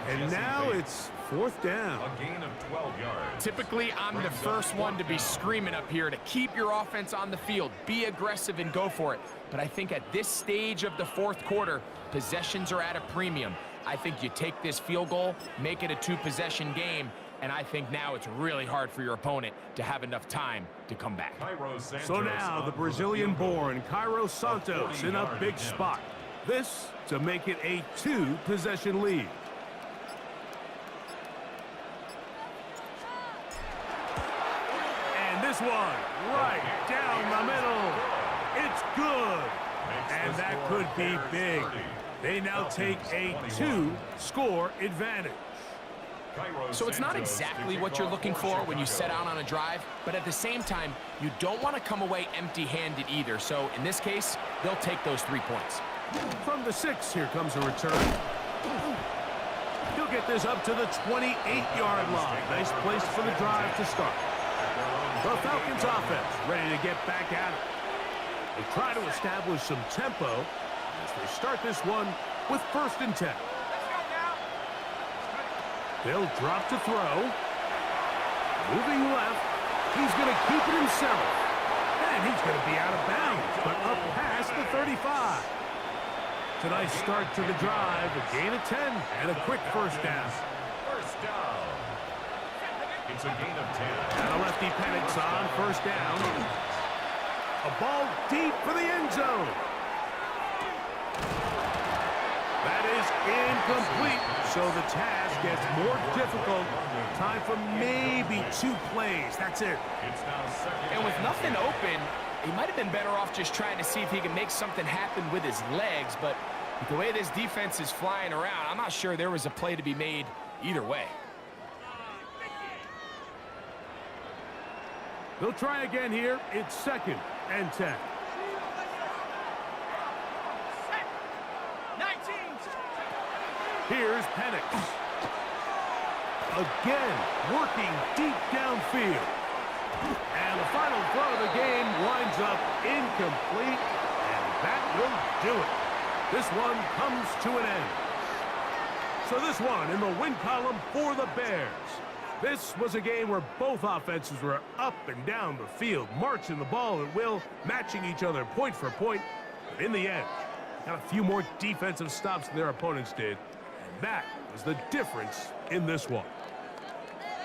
And now it's 4th down. A gain of 12 yards. Typically, I'm the first one to be screaming up here to keep your offense on the field. Be aggressive and go for it. But I think at this stage of the fourth quarter, possessions are at a premium. I think you take this field goal, make it a 2-possession game, and I think now it's really hard for your opponent to have enough time to come back. So now the Brazilian-born Cairo Santos in a big spot. This to make it a 2-possession lead. And this one right down the middle. It's good. And that could be big. They now take a 2-score advantage. So it's not exactly what you're looking for when you set out on a drive, but at the same time, you don't want to come away empty-handed either. So in this case, they'll take those 3 points. From the 6, here comes a return. He'll get this up to the 28-yard line. Nice place for the drive to start. The Falcons offense ready to get back at it. They try to establish some tempo as they start this one with 1st and 10. They'll drop to throw. Moving left. He's going to keep it himself. And he's going to be out of bounds, but up past the 35. It's a nice start to the drive. A gain of 10 and a quick 1st down. First down. It's a gain of 10. And a lefty panics on 1st down. A ball deep for the end zone. That is incomplete. So the task gets more difficult. Time for maybe 2 plays. That's it. It's now 2nd. And with nothing open, he might have been better off just trying to see if he can make something happen with his legs. But with the way this defense is flying around, I'm not sure there was a play to be made either way. They'll try again here. It's 2nd and 10. 19. Here's Penix. Again, working deep downfield. And the final throw of the game winds up incomplete. And that will do it. This one comes to an end. So this one in the win column for the Bears. This was a game where both offenses were up and down the field, marching the ball at will, matching each other point for point. But in the end, got a few more defensive stops than their opponents did. And that was the difference in this one.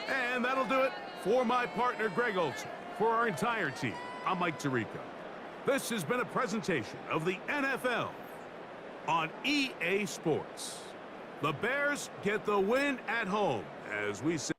And that'll do it for my partner, Greg Olson. For our entire team, I'm Mike Tirico. This has been a presentation of the NFL on EA Sports. The Bears get the win at home, as we say.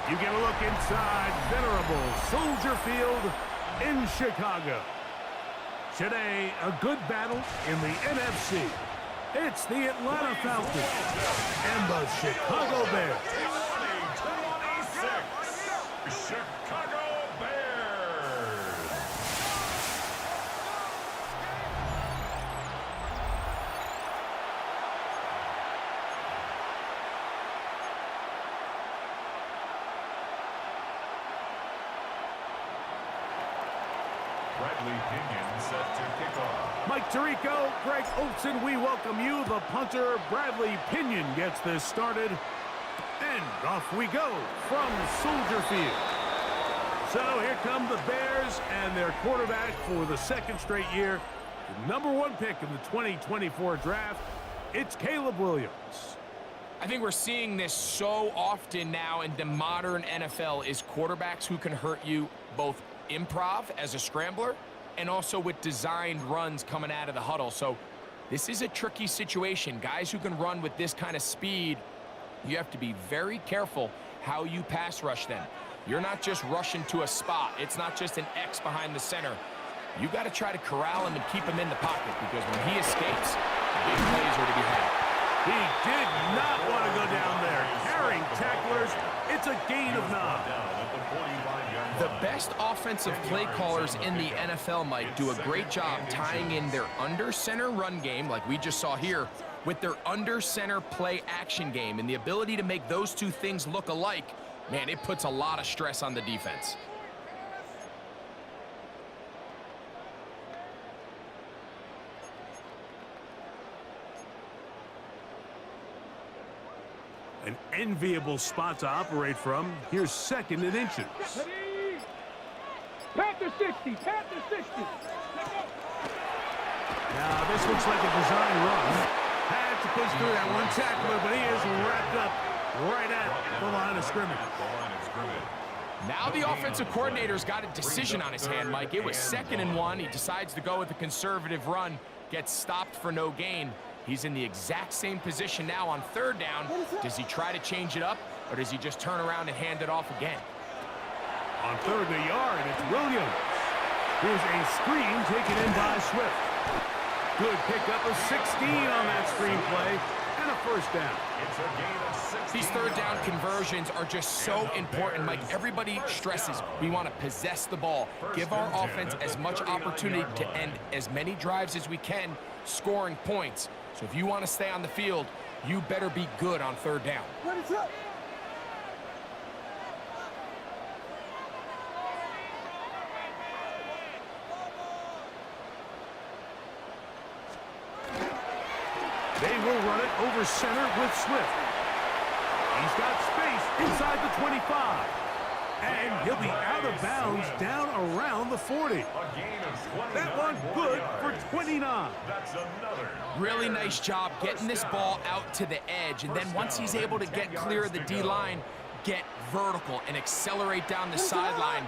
You get a look inside. venerable Soldier Field in Chicago. Today, a good battle in the NFC. It's the Atlanta Falcons and the Chicago Bears. 2026 Chicago Bears. Bradley Pinion set to kick off. Mike Tirico, Greg Olson, we welcome you. The punter, Bradley Pinion, gets this started. And off we go from Soldier Field. So here come the Bears and their quarterback for the second straight year. The #1 pick in the 2024 draft, it's Caleb Williams. I think we're seeing this so often now in the modern NFL is quarterbacks who can hurt you both improv as a scrambler and also with designed runs coming out of the huddle. So this is a tricky situation. Guys who can run with this kind of speed, you have to be very careful how you pass rush them. You're not just rushing to a spot. It's not just an X behind the center. You got to try to corral him and keep him in the pocket because when he escapes, big plays are to be had. He did not want to go down there. Carrying tacklers, it's a gain of 9. The best offensive play callers in the NFL, Mike, do a great job tying in their under-center run game, like we just saw here, with their under-center play action game. And the ability to make those two things look alike, man, it puts a lot of stress on the defense. An enviable spot to operate from. Here's 2nd and inches. Panther 60, Panther 60. Now, this looks like a design run. Had to push through that one tackler, but he is wrapped up right at the line of scrimmage. Now the offensive coordinator's got a decision on his hand, Mike. It was 2nd and 1. He decides to go with a conservative run, gets stopped for no gain. He's in the exact same position now on 3rd down. Does he try to change it up, or does he just turn around and hand it off again? On 3rd and a yard, it's Williams. Here's a screen taken in by Swift. Good pickup of 16 on that screen play, and a 1st down. It's a gain of 6. These 3rd down conversions are just so important, Mike. Everybody stresses we want to possess the ball, give our offense as much opportunity to end as many drives as we can, scoring points. So if you want to stay on the field, you better be good on 3rd down. They will run it over center with Swift. He's got space inside the 25. And he'll be out of bounds down around the 40. That one good for 29. That's another. Really nice job getting this ball out to the edge. And then once he's able to get clear of the D-line, get vertical and accelerate down the sideline.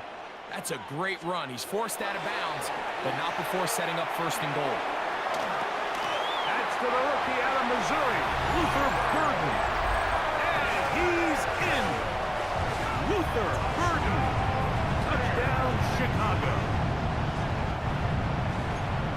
That's a great run. He's forced out of bounds, but not before setting up 1st and goal. That's to the rookie out of Missouri, Luther Burden. And he's in. Luther Burden. Touchdown, Chicago.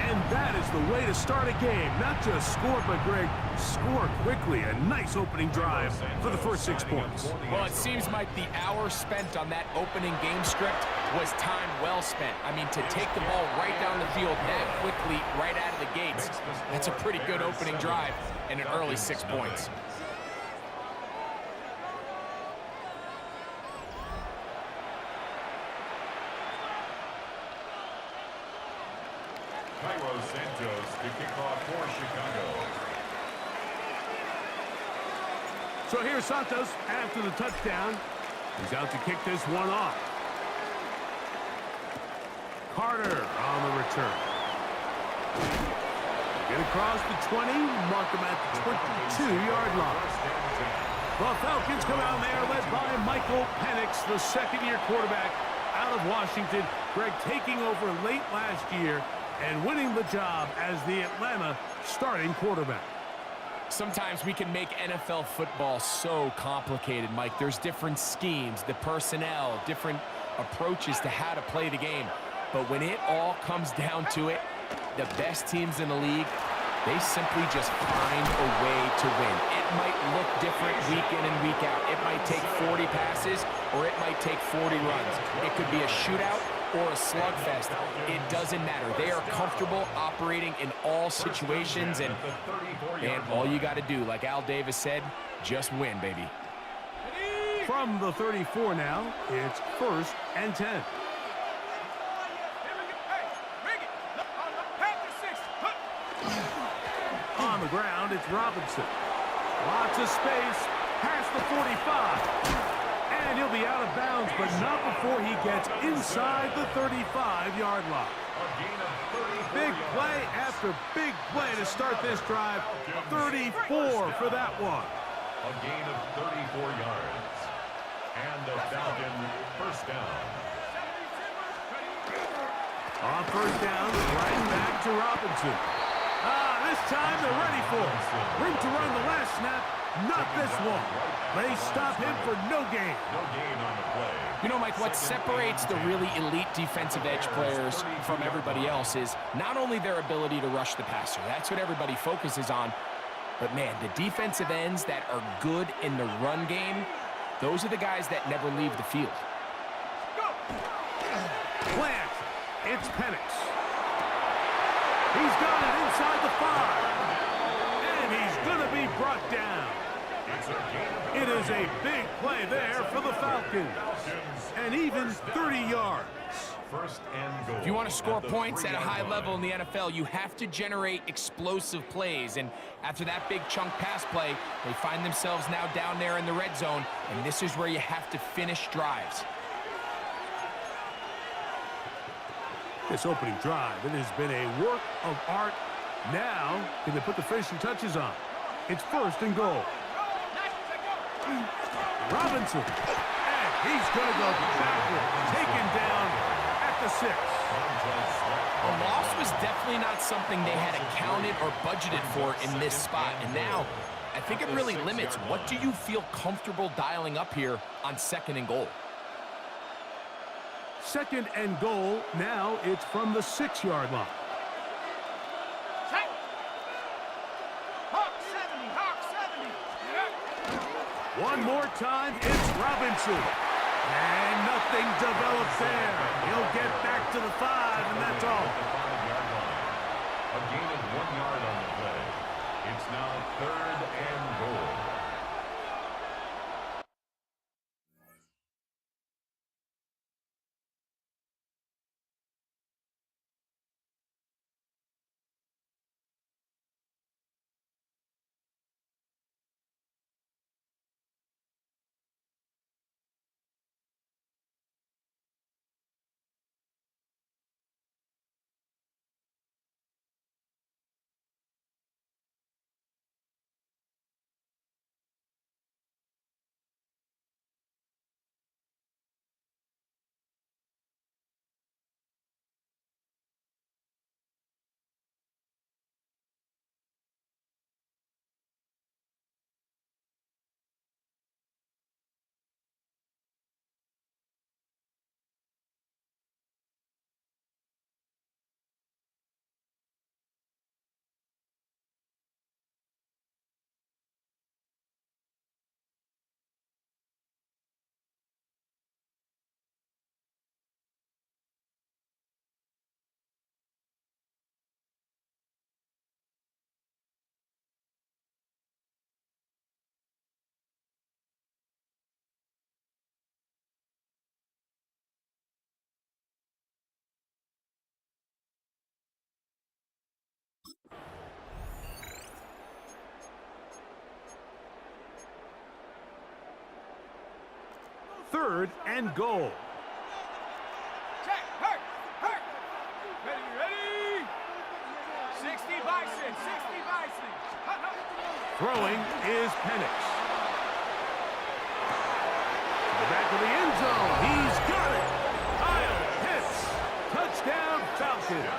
And that is the way to start a game. Not just score, but, Greg, score quickly. A nice opening drive for the first 6 points. Well, it seems like the hour spent on that opening game script was time well spent. I mean, to take the ball right down the field that quickly, right out of the gates, that's a pretty good opening drive and an early 6 points. Cairo Santos to kick off for Chicago. So here's Santos after the touchdown. He's out to kick this one off. Carter on the return. Get across the 20, mark him at the 22-yard line. The Falcons come out there led by Michael Penix, the 2nd-year quarterback out of Washington. Greg taking over late last year and winning the job as the Atlanta starting quarterback. Sometimes we can make NFL football so complicated, Mike. There's different schemes, the personnel, different approaches to how to play the game. But when it all comes down to it, the best teams in the league, they simply just find a way to win. It might look different week in and week out. It might take 40 passes or it might take 40 runs. It could be a shootout or a slugfest. It doesn't matter. They are comfortable operating in all situations, and all you got to do, like Al Davis said, just win, baby. From the 34 now, it's 1st and 10. On the ground, it's Robinson. Lots of space, past the 45. And he'll be out of bounds, but not before he gets inside the 35-yard line. Big play after big play to start this drive. 34 for that one. A gain of 34 yards. And the Falcon first down. On first down, right back to Robinson. This time they're ready for it. Room to run the last snap, not this one. They stop him for no gain. No gain on the play. You know, Mike, what separates the really elite defensive edge players from everybody else is not only their ability to rush the passer. That's what everybody focuses on. But, man, the defensive ends that are good in the run game, those are the guys that never leave the field. Plant. It's Penix. He's got it inside the 5. And he's going to be brought down. It is a big play there for the Falcons. And even 30 yards. First and goal. If you want to score points at a high level in the NFL, you have to generate explosive plays. And after that big chunk pass play, they find themselves now down there in the red zone. And this is where you have to finish drives. This opening drive, it has been a work of art. Now, can they put the finishing touches on? It's 1st and goal. Robinson. And he's going to go backward. Taken down at the 6. A loss was definitely not something they had accounted or budgeted for in this spot. And now, I think it really limits what do you feel comfortable dialing up here on 2nd and goal. 2nd and goal. Now it's from the 6-yard line. One more time, it's Robinson. And nothing develops there. He'll get back to the 5, and that's all. A gain of 1 yard on the play. It's now 3rd and goal. Third and goal. Check, hurt. Ready. 60 Bison. Throwing is Penix. To the back of the end zone. He's got it. Kyle Pitts. Touchdown, Falcons.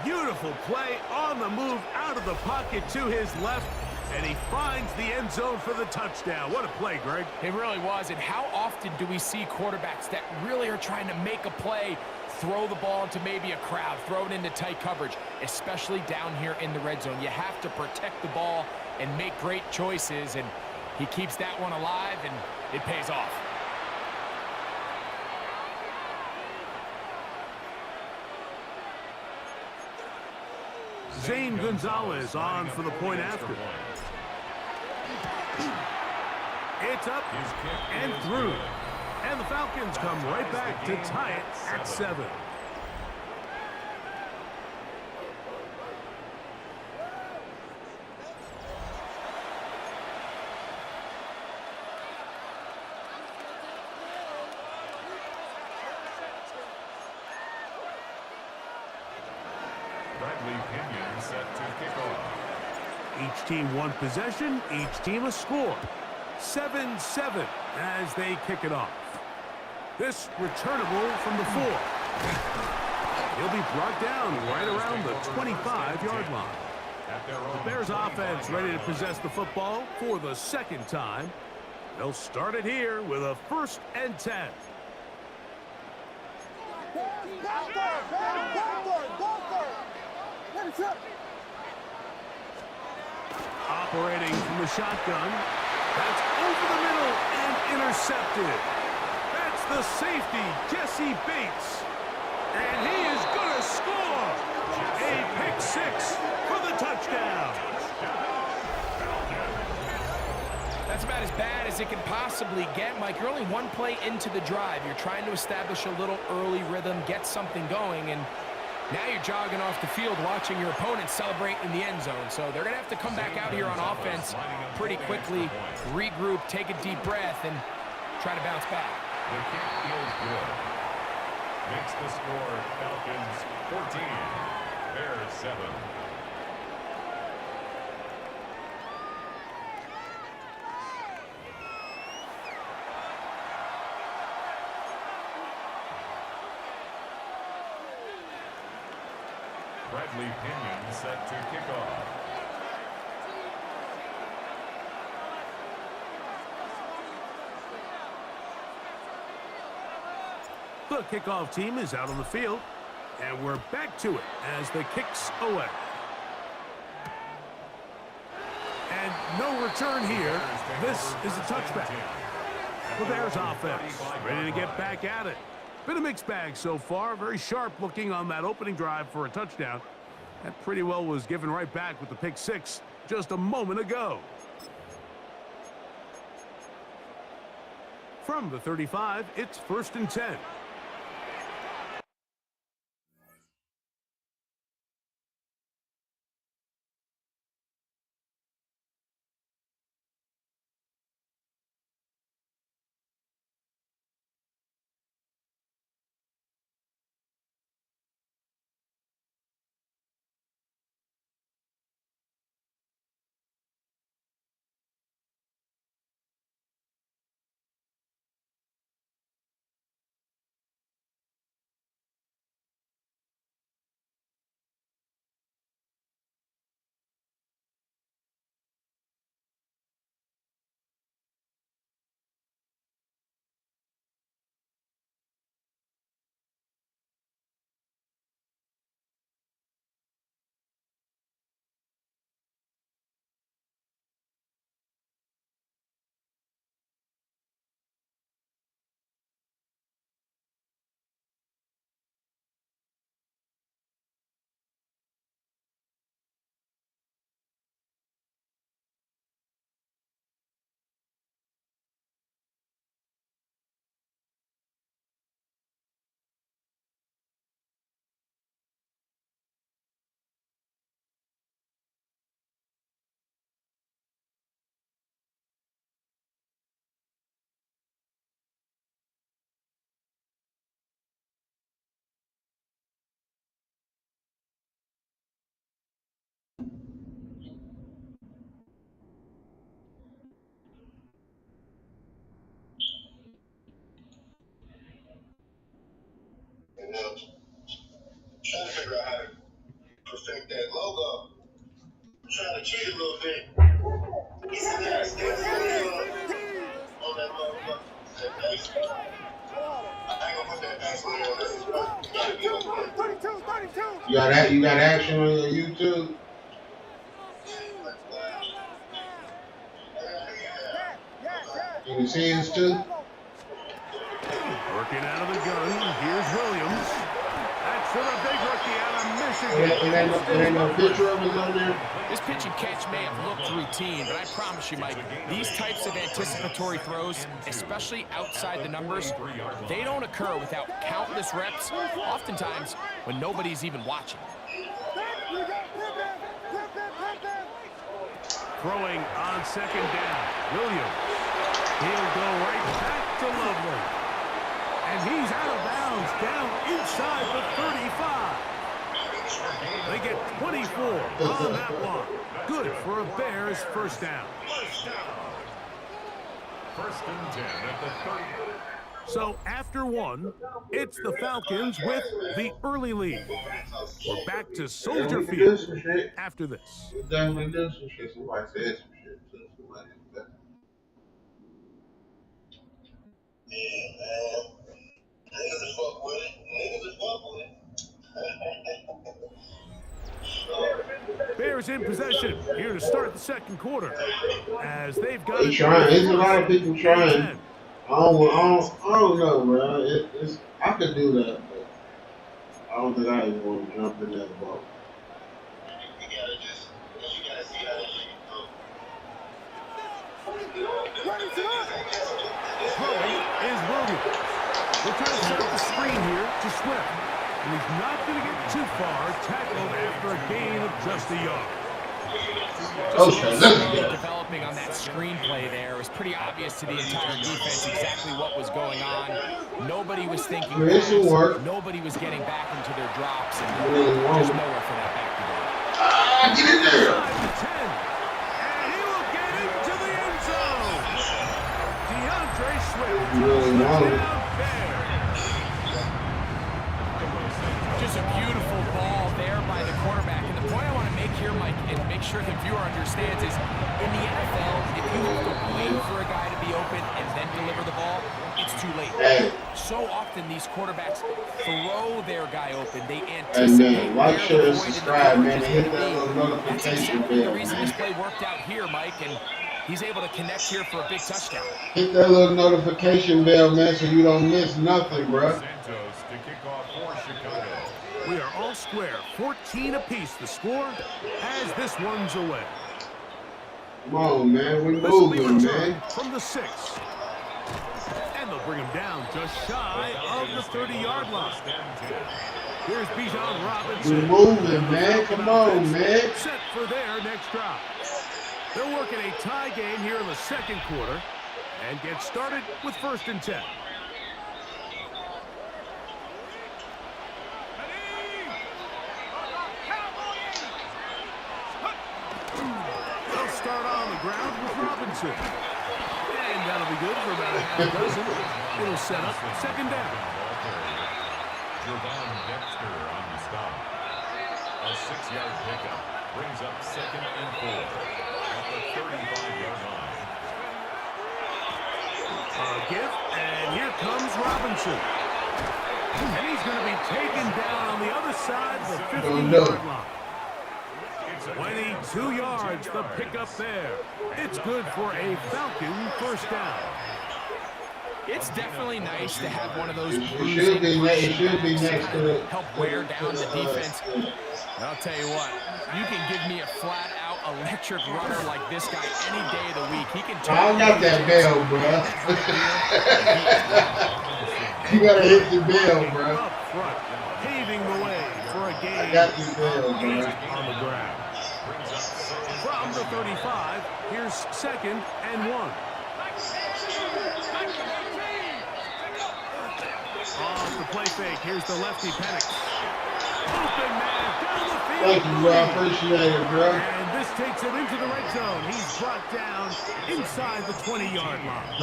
Beautiful play on the move out of the pocket to his left. And he finds the end zone for the touchdown. What a play, Greg. It really was. And how often do we see quarterbacks that really are trying to make a play, throw the ball into maybe a crowd, throw it into tight coverage, especially down here in the red zone? You have to protect the ball and make great choices, and he keeps that one alive, and it pays off. Zane Gonzalez on for the point after. It's up and through. And the Falcons come right back to tie it at 7. Bradley Pinion set to kick off. Each team one possession, each team a score. 7-7 as they kick it off. This returnable from the 4. He'll be brought down right around the 25-yard line. The Bears offense ready to possess the football for the second time. They'll start it here with a 1st and 10. Operating from the shotgun. That's over the middle and intercepted. That's the safety, Jesse Bates. And he is going to score. A pick 6 for the touchdown. That's about as bad as it can possibly get, Mike. You're only one play into the drive. You're trying to establish a little early rhythm, get something going, and now you're jogging off the field watching your opponent celebrate in the end zone. So they're going to have to come back out here on offense pretty quickly, regroup, take a deep breath, and try to bounce back. The kick is good. Makes the score Falcons 14, Bears 7. Bradley Pinion set to kick off. The kickoff team is out on the field, and we're back to it as the kick's away. And no return here. This is a touchback. The Bears offense ready to get back at it. Been a mixed bag so far. Very sharp looking on that opening drive for a touchdown. That pretty well was given right back with the pick 6 just a moment ago. From the 35, it's 1st and 10. Trying to figure out how to perfect that logo. I'm trying to cheat a little bit. You got action on your YouTube? You can see this too? Working out of the gun. Here's Williams. That's for the big rookie out of Michigan. It ain't no picture of us on there? This pitch and catch may have looked routine, but I promise you, Mike, these types of anticipatory throws, especially outside the numbers, they don't occur without countless reps, oftentimes when nobody's even watching. Throwing on second down. Williams. He'll go right back to Lovely. And he's out of bounds down inside the 35. They get 24 on that one. Good for a Bears first down. First and 10 at the 30. So after one, it's the Falcons with the early lead. We're back to Soldier Field after this. We definitely do some shit. Somebody said some shit too. Yeah, man. Niggas is fuck with it. Bears in possession here to start the second quarter. As they've got They trying. There's a lot of people trying. I don't know, bro. I could do that, but I don't think I even want to jump in that boat. You gotta see how they Throwing is Williams. We're trying to set up the screen here to Swift. And he's not going to get too far, tackled after a gain of just a yard. Developing on that screenplay there, it was pretty obvious to the entire defense exactly what was going on. Nobody was thinking pass, nobody was getting back into their drops, and there's nowhere for that back to go. Get in there! And he will get into the end zone. DeAndre Swift. Just a beautiful ball there by the quarterback. And the point I want to make here, Mike, and make sure the viewer understands is, in the NFL, if you have to wait for a guy to be open and then deliver the ball, it's too late. So often these quarterbacks throw their guy open. They anticipate. Hey man, like, share, and subscribe, man, and hit that little notification bell. The reason this play worked out here, Mike, and he's able to connect here for a big touchdown. Hit that little notification bell, man, so you don't miss nothing, bro. Santos to kick off for Chicago. We are all square, 14 apiece the score as this one's away. Come on, man, we moving, man. From the 6. And they'll bring him down just shy of the 30-yard line. Here's Bijan Robinson. We moving, man. Come on, man. Set for their next drive. They'll work in a tie game here in the second quarter and get started with first and 10. They'll start on the ground with Robinson. And that'll be good for about a half dozen. It'll set up second down. Javon Dexter on the stop. A 6-yard pickup brings up second and 4 at the 35-yard line. A gift, and here comes Robinson. And he's going to be taken down on the other side of the 50-yard line. 22 yards, the pickup there. It's good for a Falcon first down. It's definitely nice to have one of those It should be next to it. Help wear down the defense. And I'll tell you what, you can give me a flat-out electric runner like this guy any day of the week. He can turn. I got that bell, bro. You gotta hit the bell, bro. Up front, paving the way for a game I got the bell, bro. on the ground. From the 35, here's second and 1. Off the play fake, here's the lefty Penix. Open man down the field. Thank you, bro. I appreciate it, bro. And this takes him into the red zone. He's brought down inside the 20-yard line.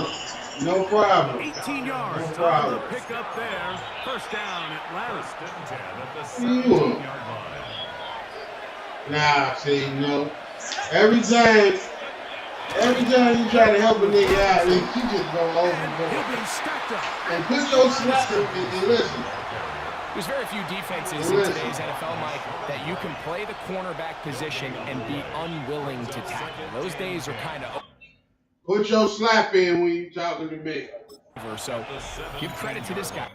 No problem. 18 yards No on problem. the pickup there. First down at Larry. First and 10 at the 17-yard line. Nah, see, no. Every time you try to help a nigga out, you just go He'll overboard. be stacked up. And put your slap and listen. There's very few defenses in today's NFL, Mike, that you can play the cornerback position and be unwilling to tackle. Those days are kind of Put your slap in when you talking to me. over. So give credit to this guy.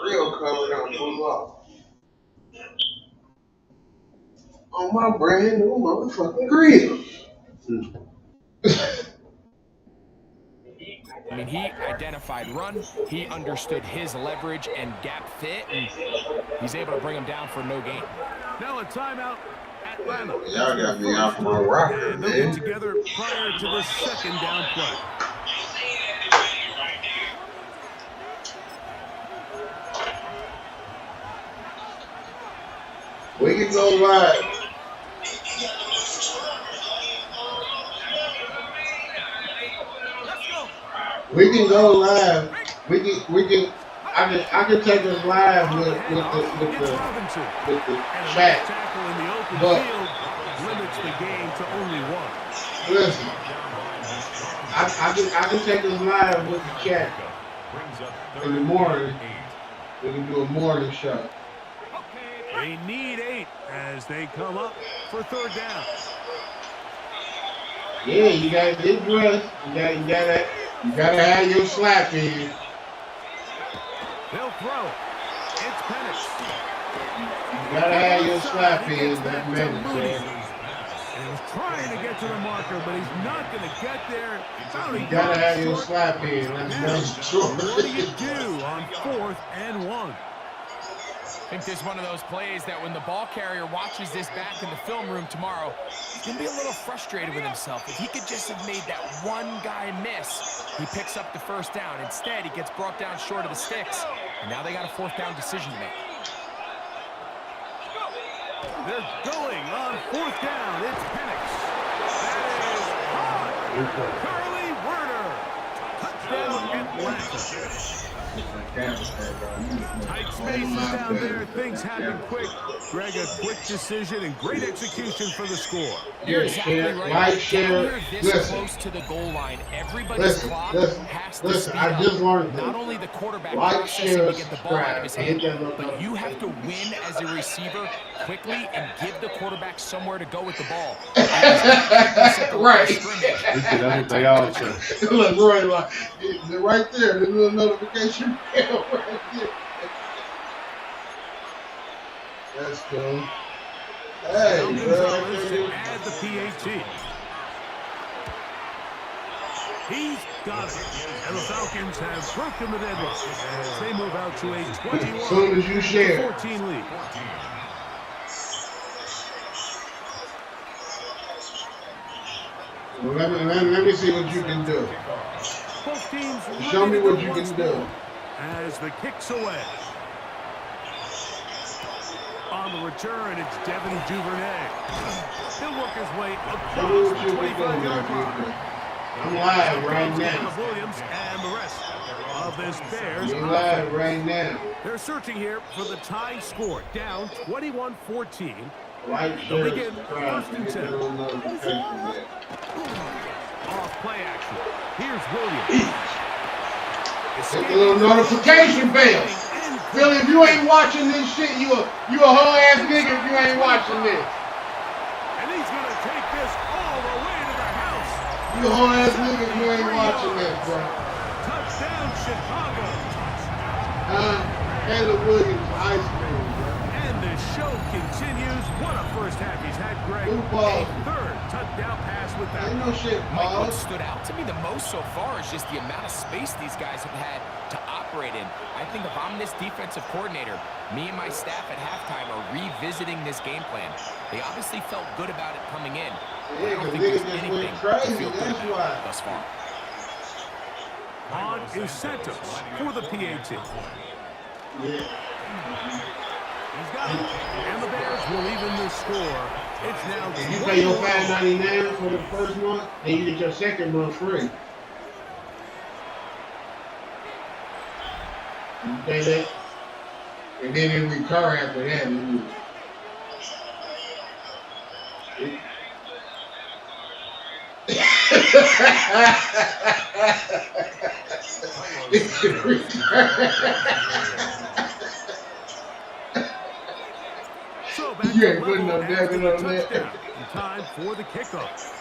Real color don't move off. On my brand new motherfucking grill. I mean, he identified run, he understood his leverage and gap fit, and he's able to bring him down for no gain. Now a timeout, Atlanta. Y'all got me off my rocker, And they'll get man. together prior to the second down play. We can go live. We can go live. We can. I can take us live with the chat. Tackle in the open But field limits the game to only one. listen, I can take us live with the chat in the morning. We can do a morning show. They need 8 as they come up for third down. Yeah, you gotta get dressed. You gotta have your slap in. They'll throw. It's Penix. You gotta have your slap in that minute, man. And he's trying to get to the marker, but he's not going to get there. You gotta have your slap in. That's true. What do you do on 4th and 1? I think this is one of those plays that when the ball carrier watches this back in the film room tomorrow, he's going to be a little frustrated with himself. If he could just have made that one guy miss, he picks up the first down. Instead, he gets brought down short of the sticks, and now they got a 4th down decision to make. They're going on 4th down. It's Penix. That is caught. Curly Werner. Touchdown, Atlanta. Tight spaces down there. Things happen quick. Greg, a quick decision and great execution for the score. You're exactly right. Like, share, this listen. close to the goal line, everybody's clock has to Listen, speed I just up. learned Not this. only the quarterback Like, processing share, to get the ball out of his hand, subscribe. but you have to win as a receiver quickly and give the quarterback somewhere to go with the ball. Right. That's what they all say. Look, Roy, like, right there, the little notification bell right there. That's cool. Hey, Gonzalez to bro. add the PAT. He's got it. And the Falcons have broken the deadlock as they move out to a 21 As soon as you share. 14 lead. Let me see what you can do. Both teams Show me ready to what go you once can do. more as the kick's away. On the return, it's Devin Duvernay. He'll work his way Show me across what the you can do, 25-yard man. line. I'm live right now. Caleb Williams and the rest of this Bears You're offense. live right now. They're searching here for the tie score, down 21-14. Like, They'll share, begin subscribe, first and get 10. the little notification bell. Off play action. Here's Williams. Hit the little notification bell. Philly, if you ain't watching this shit, you a whole ass nigga if you ain't watching this. And he's going to take this all the way to the house. You a whole ass nigga if you ain't watching this, bro. Touchdown, Chicago. Caleb Williams ice cream, bro. And the show continues. What a first half he's had, Greg. Blue ball. A third touchdown pass with that. Ain't no shit, Mike, what Paul. stood out to me the most so far is just the amount of space these guys have had to operate in. I think if I'm this defensive coordinator, me and my staff at halftime are revisiting this game plan. They obviously felt good about it coming in. But I Yeah, don't because think there's niggas just anything went to crazy, feel good that's about why. thus far. On is Santos for the PAT. Yeah. He's got it. And the Bears will even the score. It's now If you pay your 21. $5.99 for the first month, then you get your second month free. You pay that, and then it recur after that. So back You to ain't putting no level after dagger the on that. touchdown. And time for the kickoff.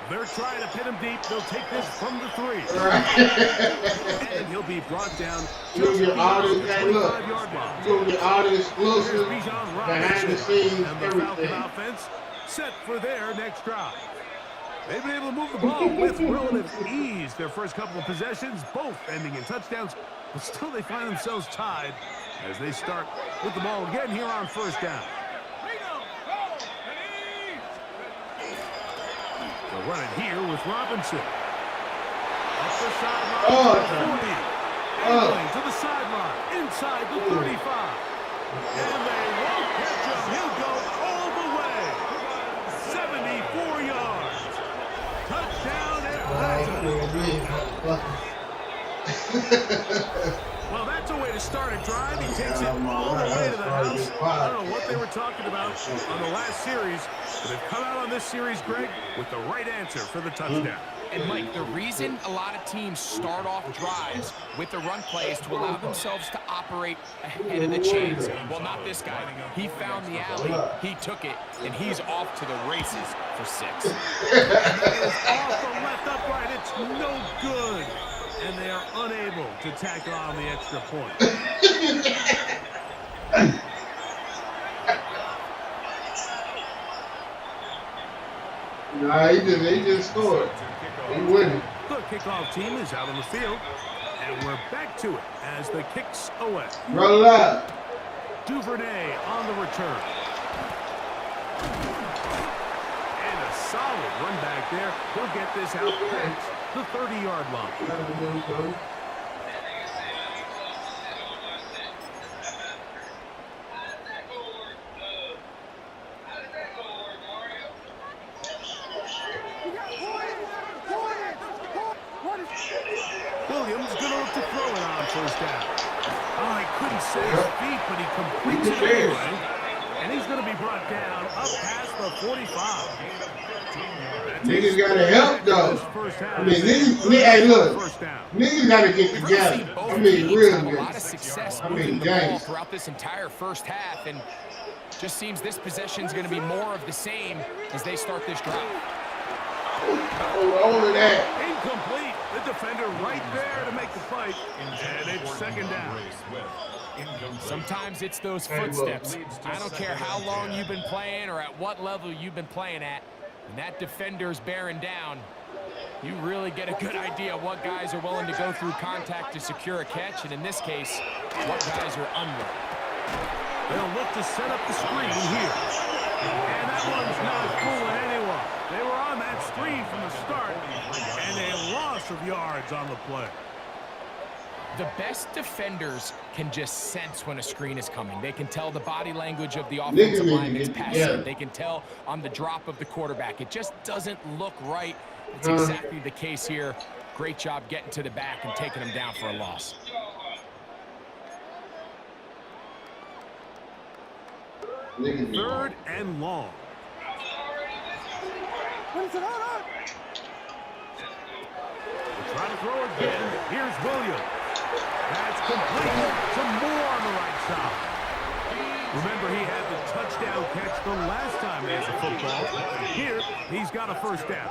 They're trying to pin him deep. They'll take this from the 3. And he'll be brought down You gonna just get all beyond this, the hey, look, 25-yard line. you gonna get all the Here's exclusive, Bijan behind the Robinson scenes, and the Falcon everything. offense set for their next drive. They've been able to move the ball with relative ease. Their first couple of possessions, both ending in touchdowns, but still they find themselves tied as they start with the ball again here on first down. They'll run it here with Robinson. Up the sideline Oh, to the 40. Angling to the sideline, inside the 35. And they won't catch him. He'll go all the way. 74 yards. Touchdown Atlanta. Well, that's a way to start a drive. He takes it all the way to the house. I don't know what they were talking about on the last series, but they've come out on this series, Greg, with the right answer for the touchdown. And Mike, the reason a lot of teams start off drives with the run play is to allow themselves to operate ahead of the chains. Well, not this guy. He found the alley, he took it, and he's off to the races for 6. It is off the left upright. It's no good. And they are unable to tack on the extra point. Nah, he just scored. He winning. The kickoff team is out on the field. And we're back to it as the kicks away. Roll it up. Duvernay on the return. And a solid run back there. He'll get this out past the 30-yard line. Williams gonna look to throw it on first down. Oh, he couldn't set his feet, but he completes it anyway. And he's gonna be brought down up past the 45. Niggas gotta help though. I mean, niggas, hey, look, niggas gotta get together. I mean, real have a lot of good. success I moving mean, the ball games. throughout this entire first half, and just seems this possession is going to be more of the same as they start this drive. All of that. Incomplete. The defender right there to make the fight. And it's second down. Sometimes it's those footsteps. I don't care how long you've been playing or at what level you've been playing at. When that defender's bearing down, you really get a good idea of what guys are willing to go through contact to secure a catch, and in this case, what guys are unwilling. They'll look to set up the screen here. And that one's not fooling anyone. They were on that screen from the start, and a loss of yards on the play. The best defenders can just sense when a screen is coming. They can tell the body language of the offensive lineman's passing. They can tell on the drop of the quarterback. It just doesn't look right. It's exactly the case here. Great job getting to the back and taking him down for a loss. Third and long. We'll try to throw again. Here's Williams. That's complete. Some more on the right side. Remember, he had the touchdown catch the last time he has a football. Here, he's got a first down.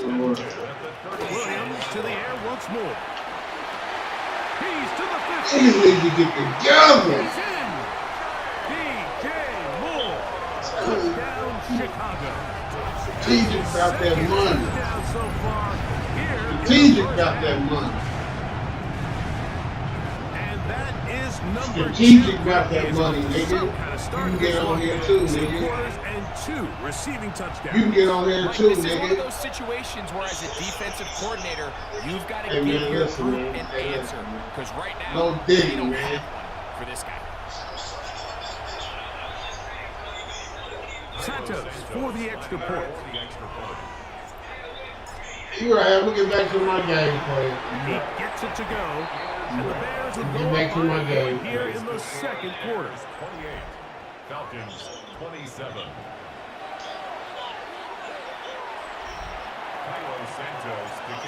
Lord. Williams to the air once more. He's to the 50. Niggas need to get together. He's in. DJ Moore. Touchdown, Chicago. Strategic about that money. Touchdown so far here. Strategic about that money. And that is number Strategic 2. about that money, nigga. Some kind of start You can get on here too, 2 nigga. quarters and 2 receiving touchdowns. You can get on here Mike, too, this is one of nigga. those situations where, as a defensive coordinator, you've got to Hey, give man, your listen, group man. an Hey, answer. listen, man. Because right now, No they digging, don't man. have one for this guy. Santos for the extra point. You right, I'm looking back to my game play. He gets it to go. And the Bears will Get go back up to by my a game. point here in the second quarter. 28. Falcons 27.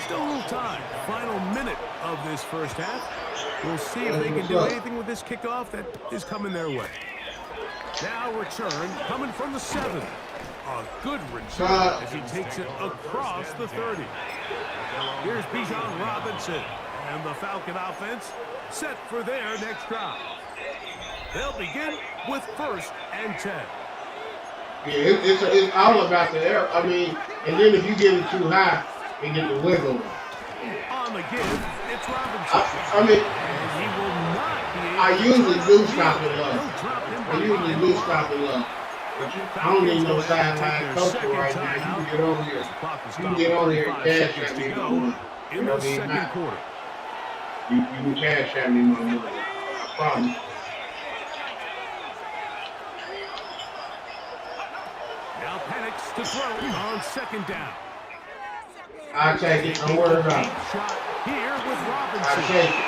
Still a little time. Final minute of this first half. We'll see if they can do anything with this kickoff that is coming their way. Now return coming from the 7. A good return as he takes it across the 30. Here's Bijan Robinson and the Falcon offense set for their next drive. They'll begin with 1st and 10. Yeah, it's all about the air. I mean, and then if you get it too high, they get the wiggle. On the give, it's Robinson. I mean, And he will not be able I to usually turn do the stop field. it up. They'll drop him I usually behind do the stop line. it up. But I don't need no sideline coach right now. You can get over here. You can get on here and cash at me my money. In the second quarter. You can cash at me my money. I promise. Now Penix to throw on 2nd down. I'll take it. Don't worry about it. Deep shot here with I'll Robinson. take it.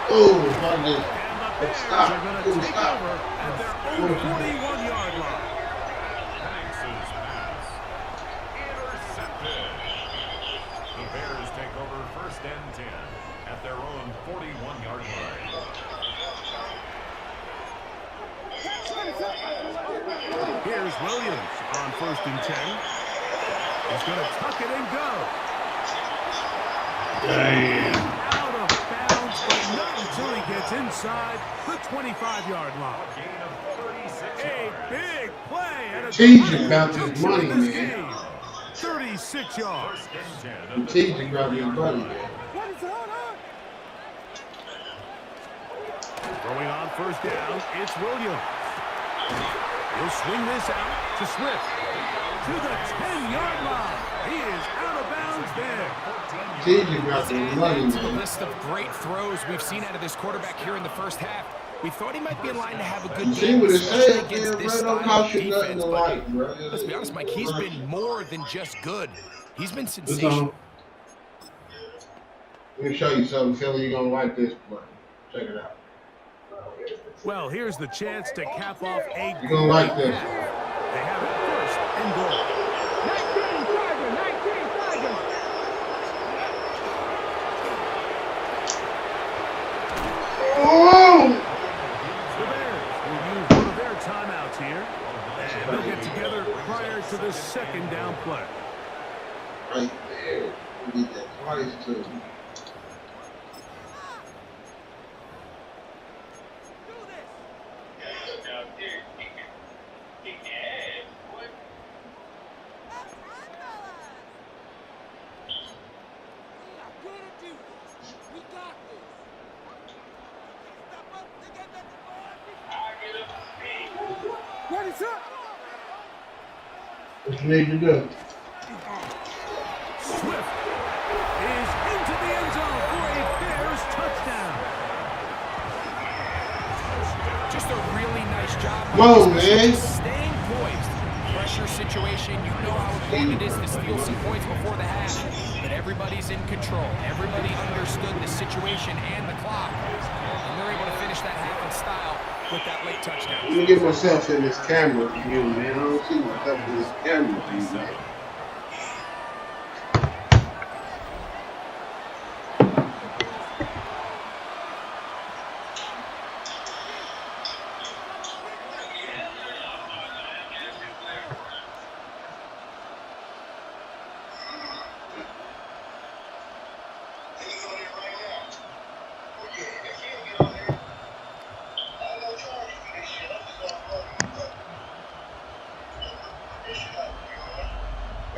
Oh, fuck this. And the Bears Stop. are going to take Stop. over at their own 41-yard line. Penix's pass. Intercepted. The Bears take over 1st and 10 at their own 41-yard line. Here's Williams on 1st and 10. He's going to tuck it and go. Damn. Out of bounds, but not until he gets inside the 25-yard line. Gain of 36 A yards. big play and a Strategic about this juncture money, in this man. game. 36 yards. 1st and 10 of the Strategic about this money, man. Throwing on 1st down, it's Williams. He'll swing this out to Swift. To the 10-yard line. He is out of bounds there. Strategic about this money, To the man. list of great throws we've seen out of this quarterback here in the first half. We thought he might be in line to have a good You see game, what it especially says, against man, this bro? Don't style of cost you nothing defense. to But like, bro. let's be honest, Mike, he's been more than just good. He's been It's sensational. Let me show you something, Philly. You're going to like this play. Check it out. Well, here's the chance to cap off a You're going to like great this. half. They have it 1st and goal. 19 Tiger, 19 Tiger. Oh! The Bears will use one of their timeouts here. And they'll get together prior to the 2nd down play. Right there. We need that twice, too. What you need to do? Swift is into the end zone for a Bears touchdown. Just a really nice job. Whoa, especially man. just staying poised. Pressure situation, you know how important it is to steal some points before the half. But everybody's in control. Everybody understood the situation and the clock. And they're able to finish that half in style with that late touchdown. Let me get myself in this camera view, man. I don't see myself in this camera view, man.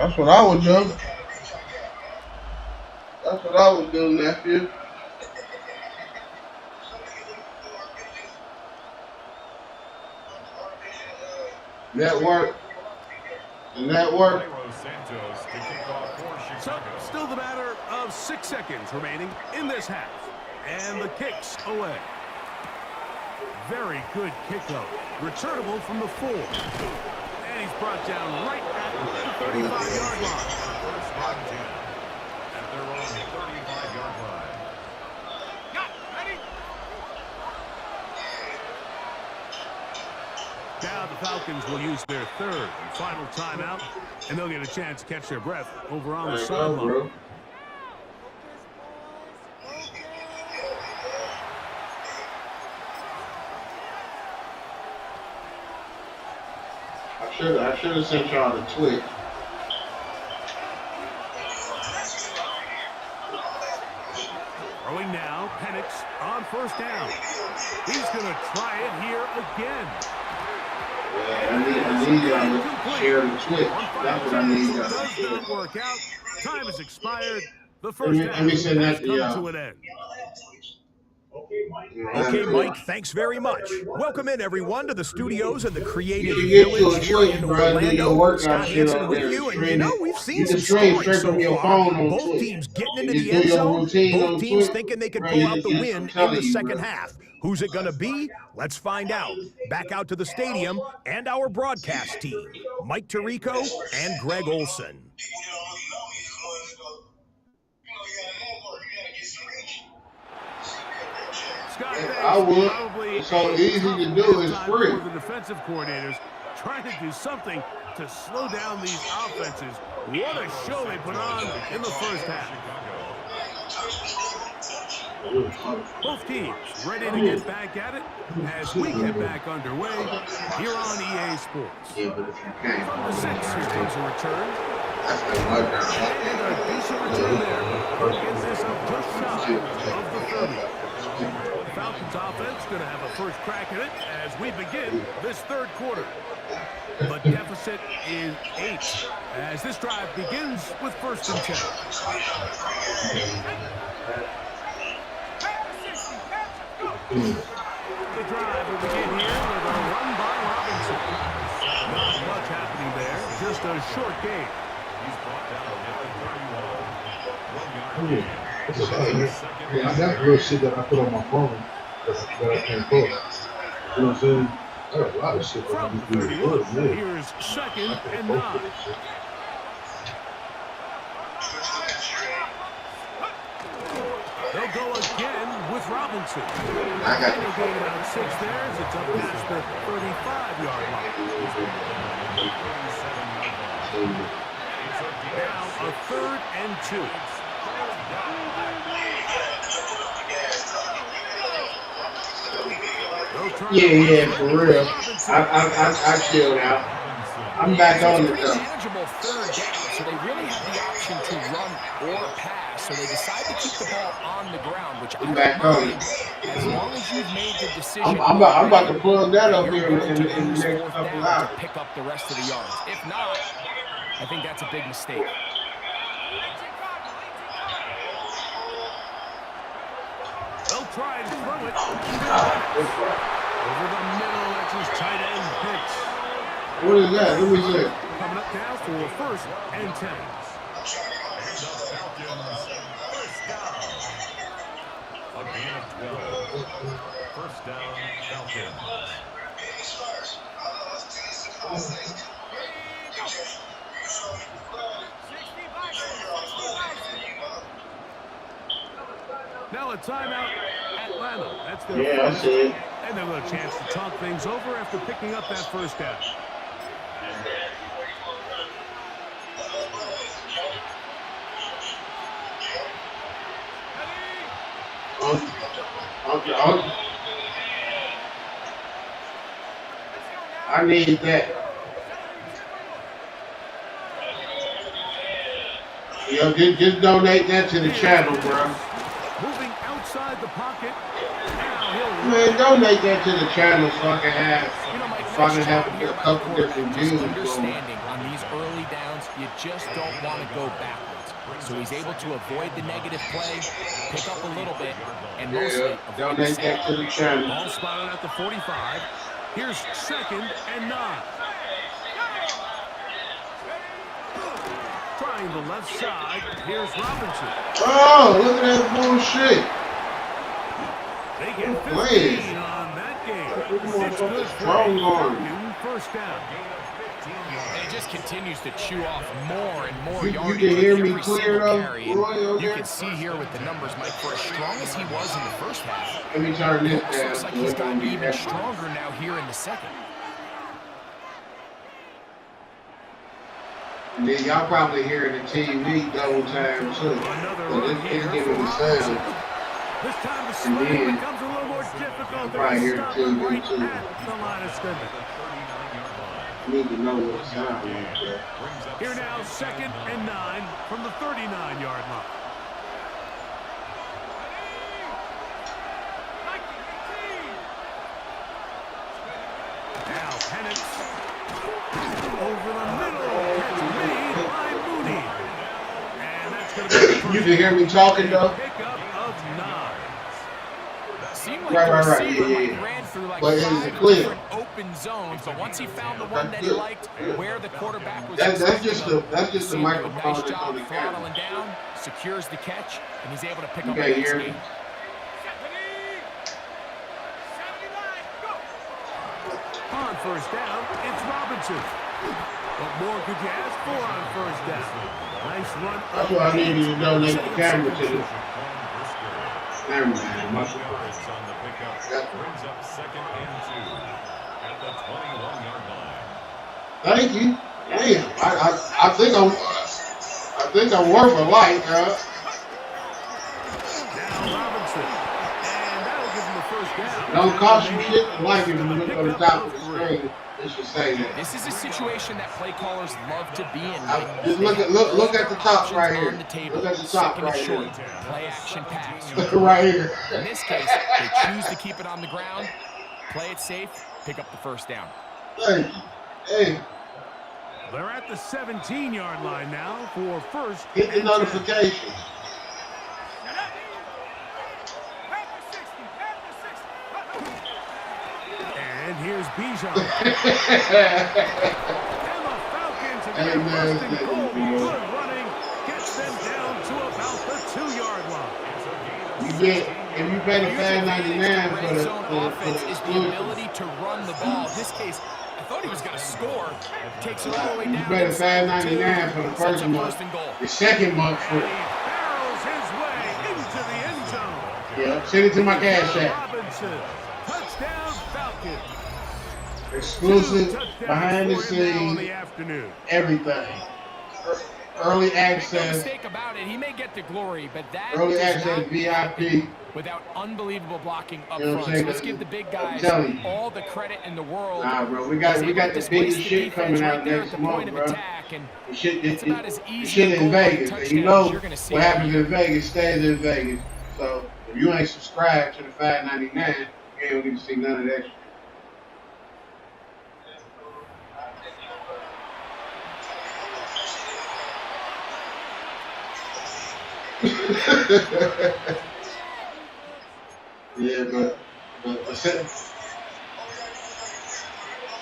That's what I would do. That's what I would do, nephew. Network. The network. So, still the matter of 6 seconds remaining in this half. And the kick's away. Very good kickoff. Returnable from the 4. And he's brought down right at the 35-yard line. First down 10 at their own 35-yard line. Now the Falcons will use their third and final timeout, and they'll get a chance to catch their breath over on the sideline. I should have sent y'all the tweet. Throwing now, Penix on first down. He's going to try it here again. Yeah, I need y'all to share the tweet. That's what I need y'all to Does share. not work out. Time has expired. The first Let me send has that to come y'all. to an end. Okay, Mike, thanks very much. Welcome in, everyone, to the studios and the creative You get to a village here tweet, in bro, do your Orlando. workout Scott shit Hansen up with there. you, and Stream you know, it. we've seen You some can stream stories straight so from your far. phone on Both Twitch. teams getting into You the do end your zone. routine on Both teams Twitch. thinking they could Bro, pull out the I'm win in telling the you, second bro. half. Who's it going to be? Let's find out. Back out to the stadium and our broadcast team, Mike Tirico and Greg Olson. Scott I would. probably It's so a easy tough to do. It's halftime free. for the defensive coordinators trying to do something to slow down these offenses. What a show they put on in the first half. Both teams ready to get back at it as we get back underway here on EA Sports. Yeah, but if you can't, From the 6, here comes a return. that's the mud down. And a decent return there. Gets this up just shy of the 30. The Falcons offense going to have a first crack at it as we begin this third quarter. The deficit is 8 as this drive begins with 1st and 10. The drive will begin here with a run by Robinson. Not much happening there, just a short game. He's brought down at the 31. 1 yard gain. Yeah, that's real shit that I put on my phone that I can't post. You know what I'm saying? I got a lot of shit that I From just the do 31, good, man. here's 2nd I can't and post 9. that shit. They'll go again with Robinson. I got They'll gain about 6 there as it's up past the 35-yard line. Now a 3rd and 2. Yeah, for real. I chilled out. I'm back on it though. Manageable third down, so they really have the option to run or pass. So they decide to keep the ball on the ground, which I'm back on it. as long as you've made the decision. I'm about to plug that up you're here going in to the use next 4th couple down hours. to pick up the rest of the yards. If not, I think that's a big mistake. They'll try and throw it. Over the middle, that's his tight end picks. What is that? Let me see. Coming up now for 1st and 10. A gain of 12. First down, Falcons. Now a timeout, Atlanta. That's their Yeah, I first. see it. And they'll have a chance to talk things over after picking up that first down. I need that. Yo, just donate that to the channel, bro. Moving outside the pocket. Now he'll Man, donate that to the channel so I can have. You know, Mike, probably Nice have job a here by the couple quarterback, different just views going. understanding on these early downs, you just don't want to go backwards. So he's able to avoid the negative play, pick up a little bit, and mostly Yeah, avoid the donate sack. that to the channel. Ball spotted at the 45. Here's 2nd and 9. Trying the left side. Here's Robinson. Oh, look at that bullshit. They get 15 Wait. on that game. Look at It's that good for strong a arm. Newton first down. And it just continues to chew off more and more You yardage can hear with me every clear single though, carry. And Roy, over you there? can see here with the numbers, Mike, for as strong as he was in the first half, Let me turn this it down. looks like so he's it don't gotten be even that stronger now here in the second. And then y'all probably hearing the TV double time too. Another But run it's here giving for me Robinson. sound. This time the And swing then becomes a little more difficult. They're right gonna here stop too, him right too. at the line of scrimmage. I need to know what sound like that. Here now, 2nd and 9 from the 39-yard line. Now Penix over the middle. Catch made by Mooney. And that's going to be the You can hear me talking though? pickup of 9. Seemed like Right, the right, right. receiver Yeah, like yeah. ran through like But it was 5 clear. different open zones, but once he found the one that he good. liked, where the quarterback was That's expecting just him, that's just the seemed to do a microphone nice that's job on the camera. throttling down, secures the catch, and he's able to pick You up a can't nice hear me? gain. On first down, it's Robinson. What more could you ask for on first down? Nice run. That's why I need you to donate the camera to the camera man. Yards on the pickup. Brings up 2nd and 2 at the 21-yard line. Thank you. Damn. I think I'm worth a light, Now Robinson. And that'll give him a first down. Don't cost you shit to like it when you look on the top of the screen. It should say that. This is a situation that play callers love to be in. Just look at the top right here. On the table. Look at the top 2nd right and short. here. Play action pass. Right here. In this case, they choose to keep it on the ground, play it safe, pick up the first down. Thank you. Hey, They're at the 17-yard line now for first. hit the and 10. notification. And here's Bijan. And the Falcons have Hey, got man, first and thank goal. you. Good running gets them down to about the 2-yard line. If you bet a Here's fan the 99 advantage for of the red zone offense is the exclusive. ability to run the ball. In this case, I thought he was going to score. Takes it all the way You down. bet a inside fan the 2, 99 for the sets first up month. first and goal. The second month And for he barrels his way into the end zone. yeah. Send it to my cash app. Robinson. Touchdown Falcons. Exclusive, Touchdowns behind the for him now on scenes, the afternoon. everything. Early Make no access, mistake about it, he may get the glory, but that early does access not VIP. without unbelievable blocking up You know what I'm front. So saying? let's give the big guys telling you. all the credit in the world. Nah, bro, we got He's able the to displace biggest the shit defense coming right out there at next the month, point of bro. attack, and The shit, it's about as the easy shit a in goal line Vegas. And touchdown you know as you're gonna see. what happens in Vegas stays in Vegas. So if you ain't subscribed to the 599, you ain't gonna get to see none of that shit. Yeah,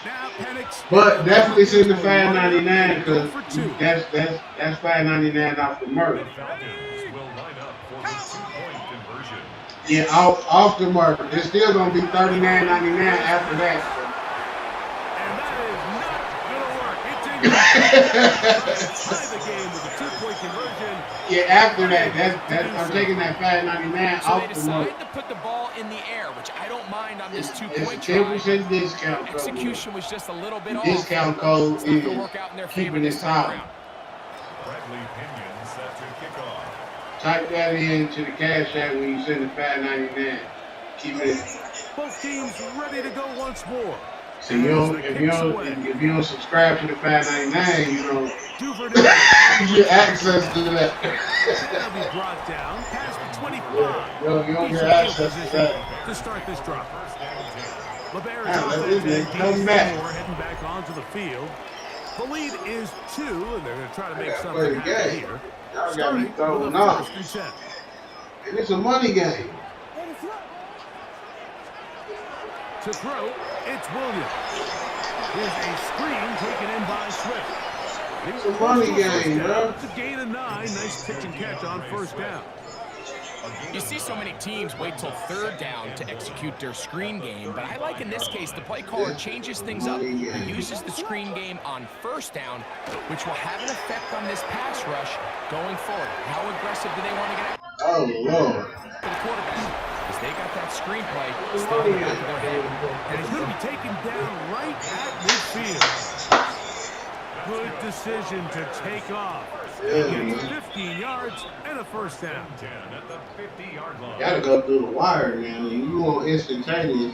Now Penix. but definitely send the 599 because that's 599 off the merch. The Falcons will line up for the 2-point conversion. Yeah, off the merch. It's still gonna be $39.99 after that. And that is not going to work. It's in tie the game with a 2-point conversion. Yeah, after that, I'm taking that $5.99 So they off the merch. decide to put the ball in the air, which I don't mind on this It's 2-point a try. 10% discount code. Execution was just a little bit The off. discount code It's not is going to work out in their favor keeping this it time top. around. Bradley Pinion set to kick off. Type that into the cash app when you send the $5.99. Keep it. Both teams ready to go once more. So if you don't subscribe to the $5.99, you don't Duvernay. get access to that. That'll be brought down past the 25. You don't get Decent access field to that. position to start this drive. First and 10. The Bears Let offense this and nigga come Dean back. Seymour heading back onto the field. The lead is 2, and they're going to try to make gotta something play the happen game. here. Y'all got me Starting with throwing a off. 1st and 10. And it's a money game. To throw, it's Williams. Here's a screen taken in by Swift. It's a money game, bro. It's a gain of 9. Nice pitch and catch on 1st down. You see so many teams wait till 3rd down to execute their screen game, but I like in this case the play caller changes things up and uses the screen game on 1st down, which will have an effect on this pass rush going forward. How aggressive do they want to get Oh, Lord. for the quarterback? Because they got that screenplay still in the back of their head. And he's going to be taken down right at midfield. Good decision to take off. He gets 15 yards and a 1st down. 10 at the 50-yard line. Gotta go through the wire now. You want instantaneous.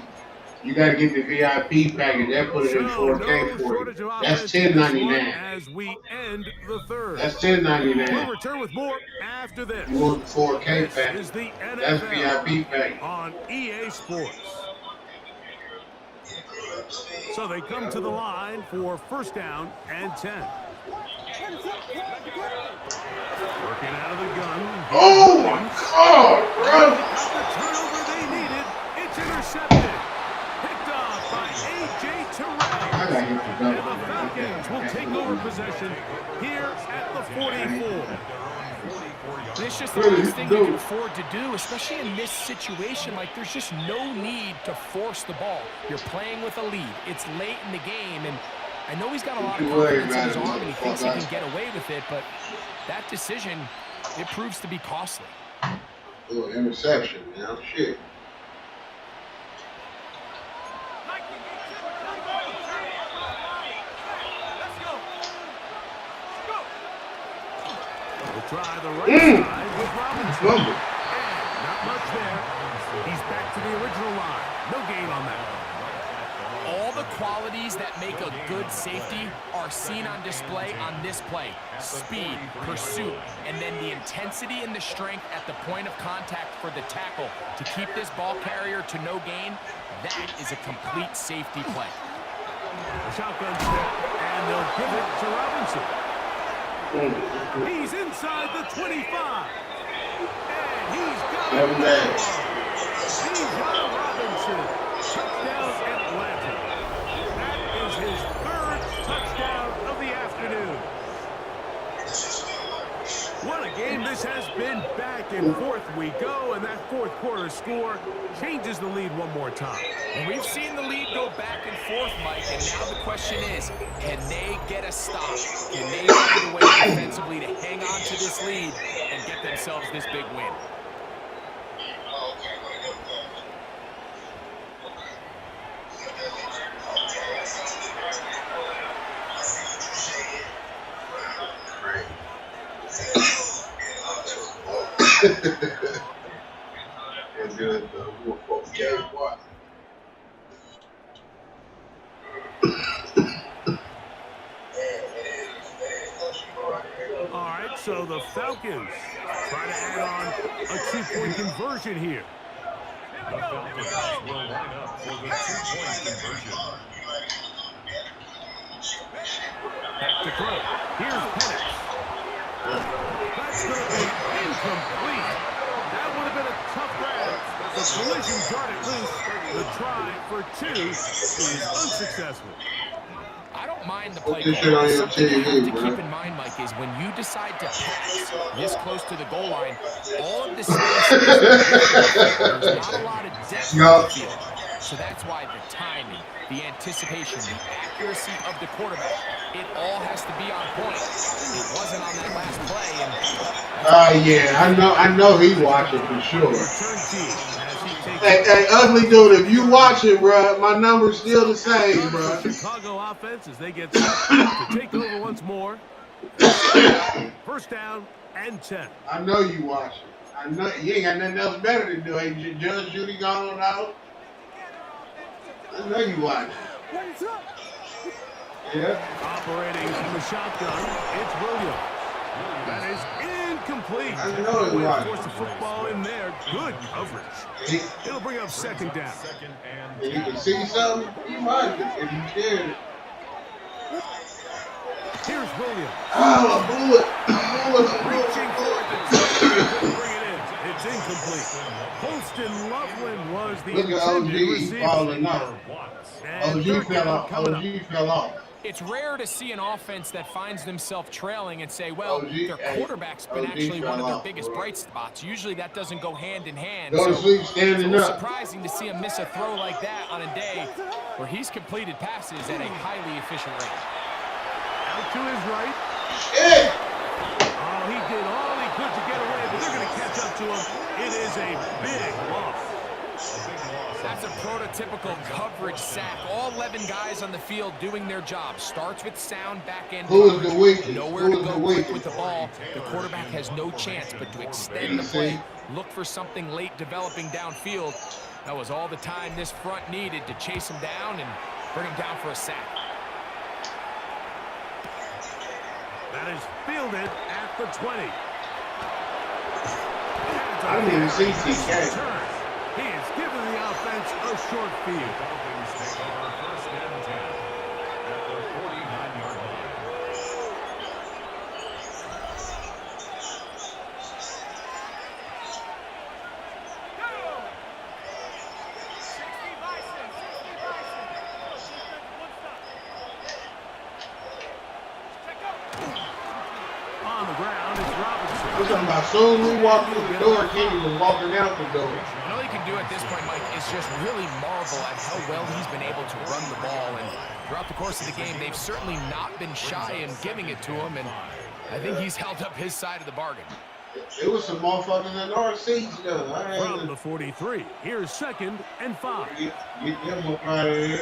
You gotta get the VIP package. That put it in 4K for you. That's $10.99. As we end the 3rd. That's $10.99. We'll return with more after this. You want the 4K package. Is the That's NFL VIP package. on EA Sports. So they come to the line for 1st down and 10. Working out of the gun. Oh my God, bro! The turnover they needed. It's intercepted. Picked off by A.J. Terrell. I gotta hit the And the double. Falcons will take over possession here at the 44. And it's just the last thing you can afford to do, especially in this situation. Like, there's just no need to force the ball. You're playing with a lead. It's late in the game, and I know he's got a lot of confidence in his arm, and he thinks he can get away with it, but that decision, it proves to be costly. Oh, interception, man. Shit. Try the right side with Robinson. Number. And not much there. He's back to the original line. No gain on that. All the qualities that make a good safety are seen on display on this play. Speed, pursuit, and then the intensity and the strength at the point of contact for the tackle to keep this ball carrier to no gain. That is a complete safety play. Shotgun snap, and they'll give it to Robinson. He's inside the 25. And he's got it. Bijan Robinson. Touchdown Atlanta. That is his 3rd touchdown of the afternoon. What a game this has been. Back and forth we go, and that 4th quarter score changes the lead one more time. And we've seen the lead go back and forth, Mike, and now the question is, can they get a stop? Can they find a way defensively to hang on to this lead and get themselves this big win? All right, so the Falcons try to add on a 2-point conversion here. The Falcons will line up for the 2-point conversion. Back to throw. Here's Penix. That's going to be incomplete. That would have been a tough grab. The collision darted loose. The try for 2 is unsuccessful. I don't mind the play Put this call. shit on your Something you have to TV, keep bro. in mind, Mike, is when you decide to pass this close to the goal line, all of the space is there's not a lot of depth in the field. So that's why the timing, the anticipation, the accuracy of the quarterback, it all has to be on point. It wasn't on that last play, and Yeah, I know he watching for sure. Return team as he takes Hey, ugly dude, if you watching, bro, my number's still the same, bro. the Chicago offense as they get set to take over once more. 1st down and 10. I know you watching. I know you ain't got nothing else better to do. Ain't Judge Judy gone on out? I know you watching. Yeah. Operating from the shotgun, it's Williams. That is Incomplete. I know it Way to was. force the football in there. Good coverage. It'll bring up second down. If you can see something, you might if you scared. Here's Williams. Oh, a bullet. Reaching for it. Couldn't bring it in. It's incomplete. Holston Loveland was the Look at OG receiver. falling out. And OG fell off. coming up. OG fell off. It's rare to see an offense that finds themselves trailing and say, well, OG, their quarterback's been OG actually one of fell their off. biggest bright spots. Usually that doesn't go hand in hand. Go to So sleep it's a standing little up. surprising to see him miss a throw like that on a day where he's completed passes at a highly efficient rate. Out to his right. Shit! Oh, he did all he could to get away, but they're going to catch up to him. It is a big loss. That's a prototypical coverage sack. All 11 guys on the field doing their job. Starts with sound back-end Who is coverage. the weakest? Nowhere Who to is go the quick weakest? with the ball. The quarterback has no chance but to extend the play. Look for something late developing downfield. That was all the time this front needed to chase him down and bring him down for a sack. That is fielded at the 20. I didn't even see TK. He is giving the offense a short field. Dolphins take over first and 10 at the 49-yard line. On the ground, it's Robinson. I'm talking about soon we walk through the door, Kenny was walking out the door. And all you can do at this point, Mike, is just really marvel at how well he's been able to run the ball. And throughout the course of the game, they've certainly not been shy in giving it to him. And I think he's held up his side of the bargain. There was some motherfuckers in our seats though. I had From to the 43, here's 2nd and 5. get them up out of here.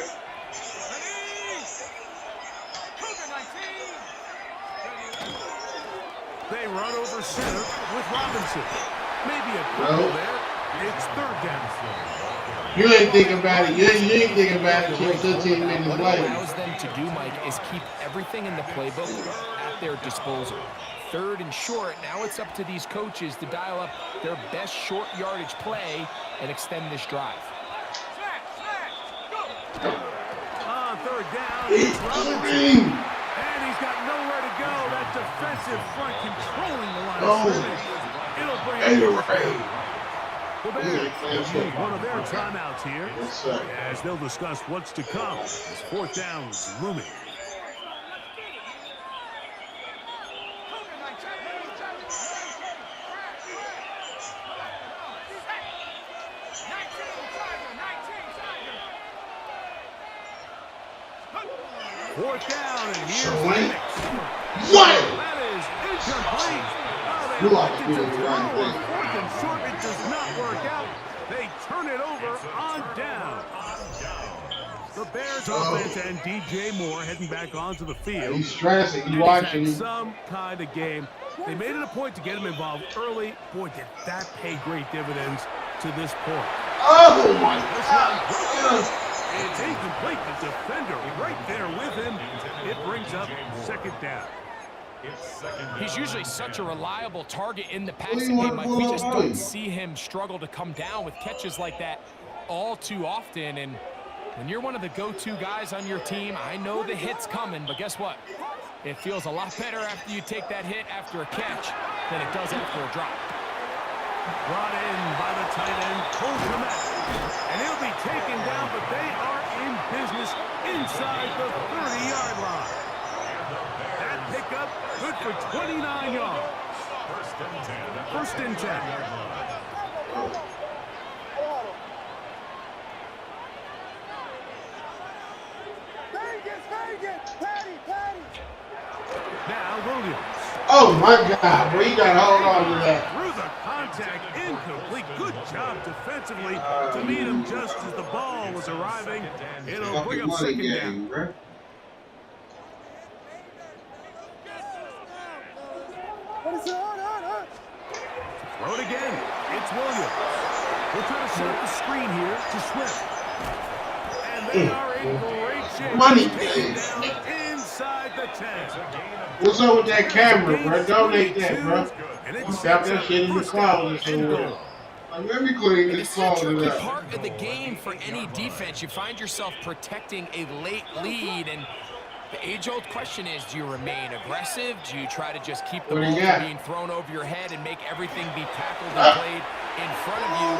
They run over center with Robinson. Maybe a couple there. It's 3rd down. You ain't thinking about it. You ain't thinking about it till 15 minutes What it later. allows them to do, Mike, is keep everything in the playbook at their disposal. 3rd and short, now it's up to these coaches to dial up their best short yardage play and extend this drive. On 3rd down, it's Robinson. And he's got nowhere to go. That defensive front controlling the line of scrimmage. It'll bring up the Bears use one of their timeouts here as they'll discuss what's to come. 4th down's looming. Fourth down, and here's What? that is incomplete. Oh, You they like looked to do into the right throw. thing. 4th and short, it does not work out. They turn it over on down. The Bears offense and DJ Moore heading back onto the field. He's stressing. He's He's watching. had some kind of game. They made it a point to get him involved early. Boy, did that pay great dividends to this point. Oh my God! It's incomplete. The defender right there with him. It brings up 2nd down. He's usually such a reliable target in the passing game, Mike. We just don't see him struggle to come down with catches like that all too often. And when you're one of the go-to guys on your team, I know the hit's coming, but guess what? It feels a lot better after you take that hit after a catch than it does after a drop. Brought in by the tight end, Cole. And he'll be taken down, but they are in business inside the 30-yard line. That pickup good for 29 yards. First and 10. Now Williams. Oh my God! Well, you got to hold on to that. Through the contact, incomplete. Good job defensively to meet him just as the ball was arriving. It'll bring up 2nd down. Bro. Throw it again. It's Williams. We'll try to set up the screen here to Swift. And they are in great shape. Money. Down inside the 10. What's up with that camera, bro? Donate that, bro. And it Got sets that up shit in the first down closet and somewhere. goal. Like, let me clean And this this is a closet tricky out. part of the game for any defense. You find yourself protecting a late lead, and the age-old question is, do you remain aggressive? Do you try to just keep the What do you ball got? from being thrown over your head and make everything be tackled and played in front of you?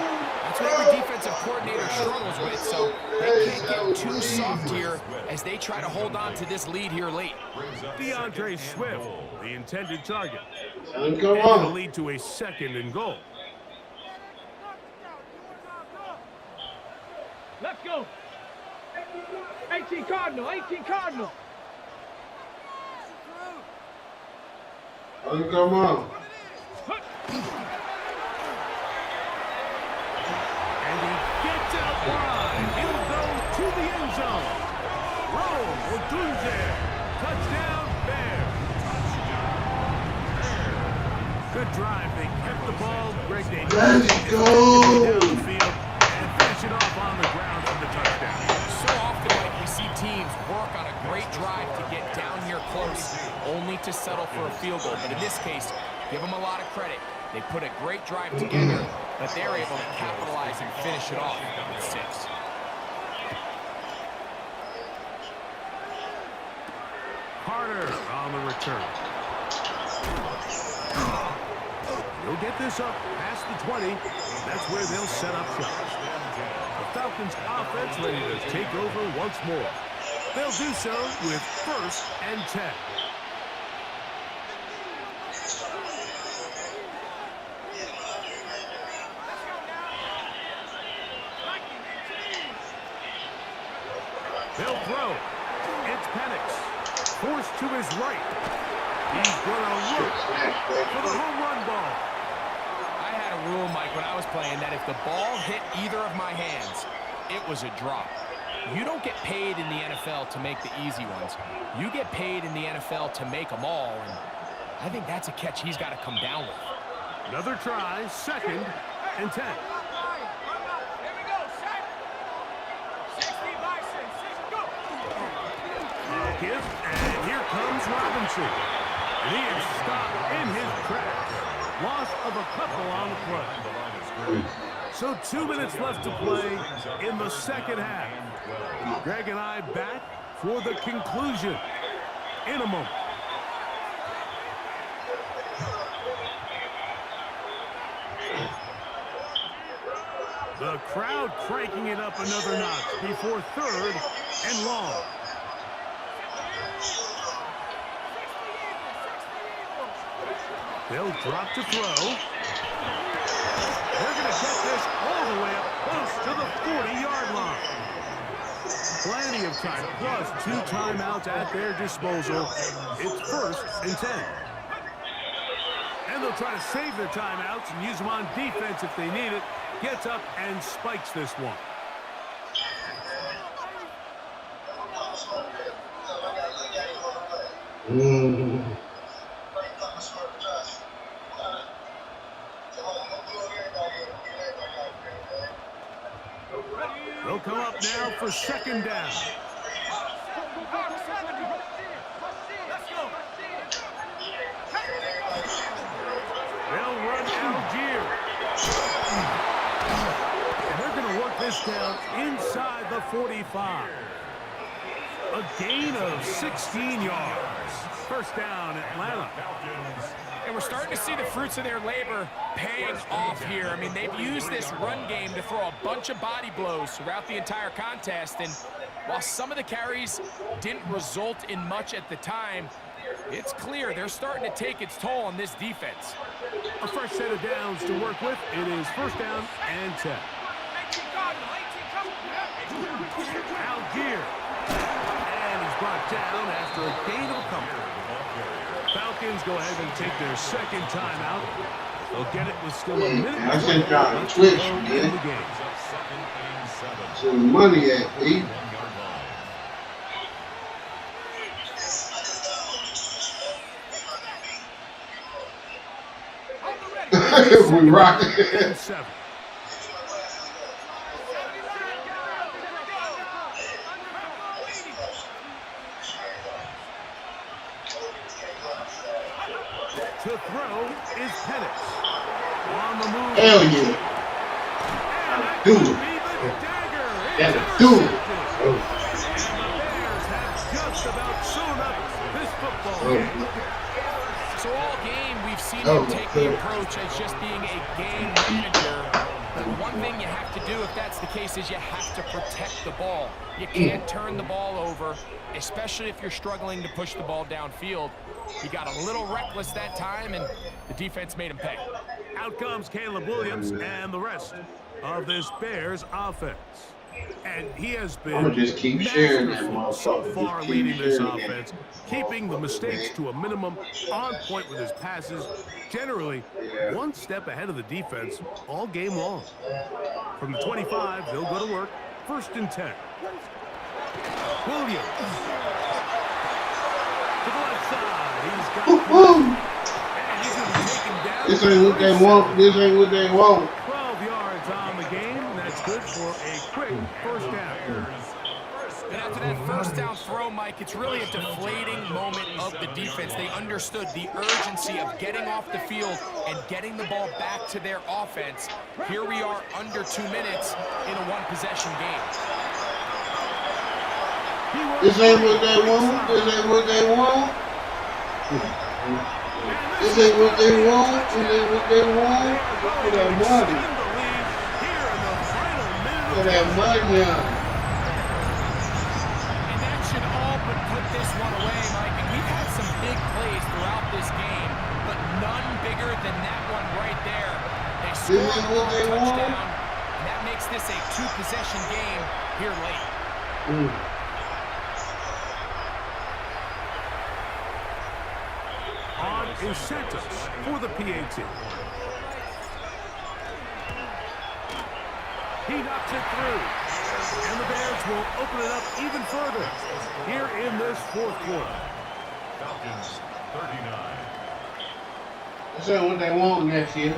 That's what every defensive coordinator struggles with, so they can't get too soft here as they try to hold on to this lead here late. DeAndre Swift, the intended target. Come And it'll on. lead to a 2nd and goal. Let's go. 18 Cardinal, 18 Cardinal. Oh, come on. And he gets out wide. He'll go to the end zone. Rome Odunze. Touchdown, Bears. Good drive. They kept the ball. Greg, they Let's go. down the field and finish it off on the ground for the touchdown. So often, Mike, we see teams work on a great drive to get down here close, only to settle for a field goal. But in this case, give them a lot of credit. They put a great drive together, but they're able to capitalize and finish it off with 6. Carter on the return. He'll get this up past the 20. That's where they'll set up shop. The Falcons offense ready to take over once more. They'll do so with 1st and 10. They'll throw. It's Penix. Forced to his right. He's going to look for the home run ball. I had a rule, Mike, when I was playing that if the ball hit either of my hands, it was a drop. You don't get paid in the NFL to make the easy ones. You get paid in the NFL to make them all, and I think that's a catch he's got to come down with. Another try, 2nd and 10. Give, and here comes Robinson. And he is stopped in his tracks. Loss of a couple on the play. So 2 minutes left to play in the 2nd half. Greg and I back for the conclusion in a moment. The crowd cranking it up another notch before 3rd and long. They'll drop to throw. They're going to get this all the way up close to the 40-yard line. Plenty of time, plus 2 timeouts at their disposal. It's 1st and 10. And they'll try to save their timeouts and use them on defense if they need it. Gets up and spikes this one. They'll come up now for 2nd down. They'll run Algier. And they're going to work this down inside the 45. A gain of 16 yards. 1st down, Atlanta. And we're starting to see the fruits of their labor paying off here. I mean, they've used this run game to throw a bunch of body blows throughout the entire contest. And while some of the carries didn't result in much at the time, it's clear they're starting to take its toll on this defense. A fresh set of downs to work with. It is 1st down and 10. Algier. And he's brought down after a gain of a couple. Falcons go ahead and take their 2nd timeout. They'll get it with still a minute I sent y'all a Twitch, man. So the money at, Pete. We rock it. 7. To throw is Penix. On the move. Hell yeah. Gotta do it. Gotta do it. And the Bears have just about sewn up this football game. So all game, we've seen him take the approach as just being a game manager. But one thing you have to do if that's the case is you have to protect the ball. You can't turn the ball over, especially if you're struggling to push the ball downfield. He got a little reckless that time, and the defense made him pay. Out comes Caleb Williams and the rest of this Bears offense. And he has been I'ma just keep sharing that masterful so motherfucker. far Just keep leading this sharing it. offense, keeping the mistakes to a minimum, on point with his passes, generally one step ahead of the defense all game long. From the 25, they'll go to work. 1st and 10. Williams. To the left side. He's got Woo-hoo. and he's going to be taken down. This ain't what they want. This ain't what they want. 12 yards on the game. That's good for a quick first down. And after that first down throw, Mike, it's really a deflating moment of the defense. They understood the urgency of getting off the field and getting the ball back to their offense. Here we are under 2 minutes in a one-possession game. This ain't what they want. This ain't what they want. This ain't what they want. This ain't what they want. Look at that money. Look at that money. And that should all but put this one away, Mike. And we've had some big plays throughout this game, but none bigger than that one right there. They scored a touchdown, and that makes this a 2-possession game here late. On is Santos for the PAT. He knocks it through. And the Bears will open it up even further here in this 4th quarter. Falcons 39. This ain't what they want next year.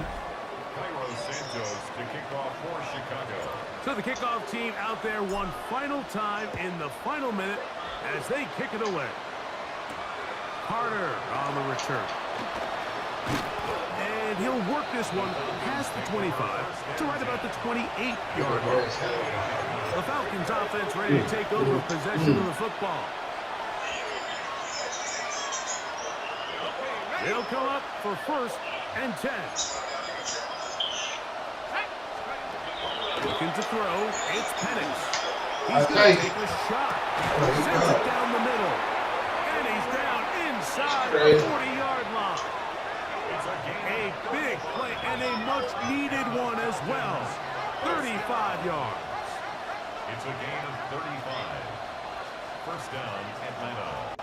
Cairo Santos to kick off for Chicago. So the kickoff team out there one final time in the final minute as they kick it away. Carter on the return. And he'll work this one past the 25 to right about the 28-yard line. The Falcons offense ready to take over possession of the football. They'll come up for 1st and 10. Looking to throw, it's Penix. He's going to take a shot. Sends it down the middle. And he's down inside the 40-yard line. A big play and a much-needed one as well. 35 yards. It's a gain of 35. First down, Atlanta.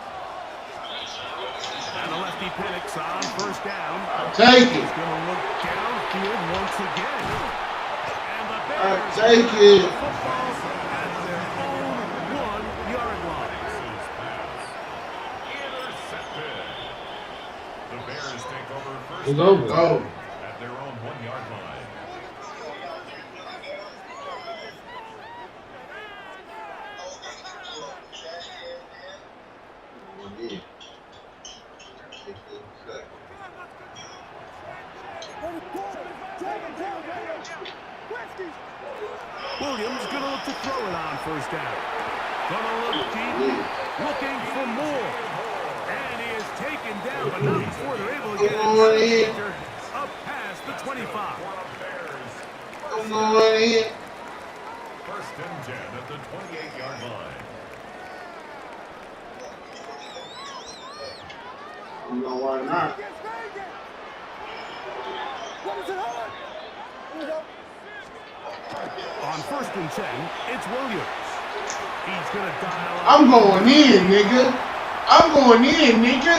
And the lefty Penix on 1st down. Take He's it. going to look downfield once again. And the Bears Take it. the football at their own 1-yard line. Intercepted. The Bears take over first It's over. down at their own 1-yard line. Williams going to look to throw it on 1st down. Going to look deep, looking for more. And he is taken down, but not before they're able to get it up past the 25. Come on in. First and 10 at the 28-yard line. You know why not? On 1st and 10, it's Williams. He's going to dial up. I'm going in, nigga. I'm going in, nigga.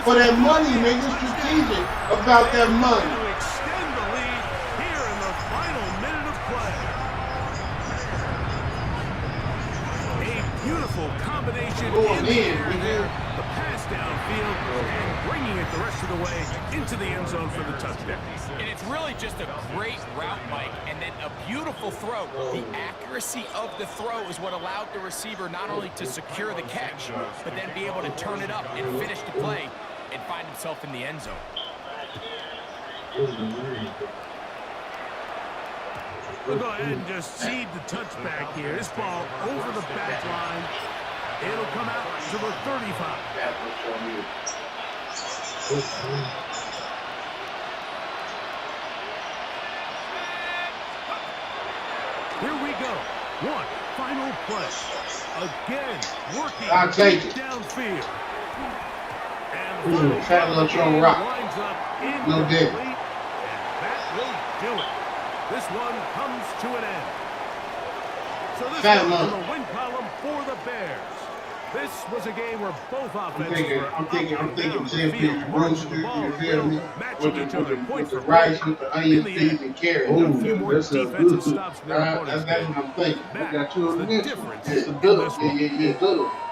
For that money, nigga. Strategic about that money. To extend the lead here in the final minute of play. A beautiful combination Going in the in, air nigga. there. The pass downfield and bringing it the rest of the way into the end zone for the touchdown. And it's really just a great route, Mike, and then a beautiful throw. The accuracy of the throw is what allowed the receiver not only to secure the catch, but then be able to turn it up and finish the play. and find himself in the end zone. We'll go ahead and just seed the touchback here. This ball over the back line. It'll come out to the 35. Here we go. One final play. Again, working I'll take it. downfield. Ooh, fat little Joe Rock. No dig. And that will do it. This one comes to an end. So this Fat one's look. in the win column for the Bears. This was a game where both offenses were I'm thinking up and down the championship field, marching the roaster, ball you at feel will, me? matching each other point With for the point. rice, with the onion, In the peas, end, and carrots. a few more defensive stops for their opponent's That's game. what I'm thinking. That got you is on the this. difference It's a in good. this one.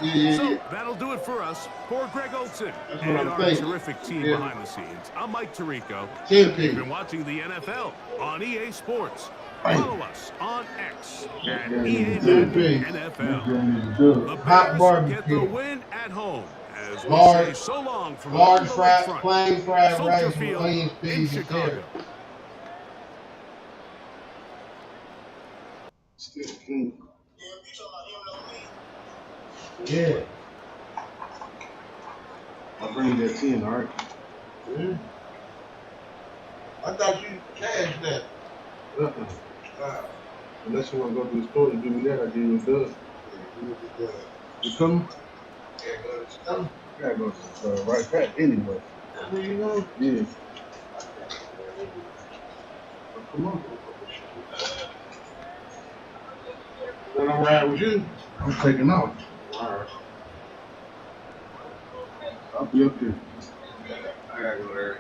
Yeah. So that'll do it for us. For Greg Olson That's what and I'm our thinking. terrific team Yeah. behind the scenes, I'm Mike Tirico. Champion. You've been watching the NFL on EA Sports. Right. Follow us on X at Yeah, EA yeah. Madden NFL. The Hot Bears barbecue. get the win at home as we Large- say so long from Large the fried, front. plain fried Soldier rice with Field onions, in peas, and Chicago. carrots. Still king. Yeah. I'll bring you that 10, all right? Yeah. I thought you cashed that. Unless you want to go to the store and give me that, I'll give you a dub. You coming? Yeah, go to the store. I gotta go to the store right back anyway. Where you going? Yeah. Come on. When I'm riding with you. I'm taking off. Alright. I'll be up here. I gotta go there.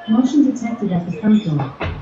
Motion detected at the front door.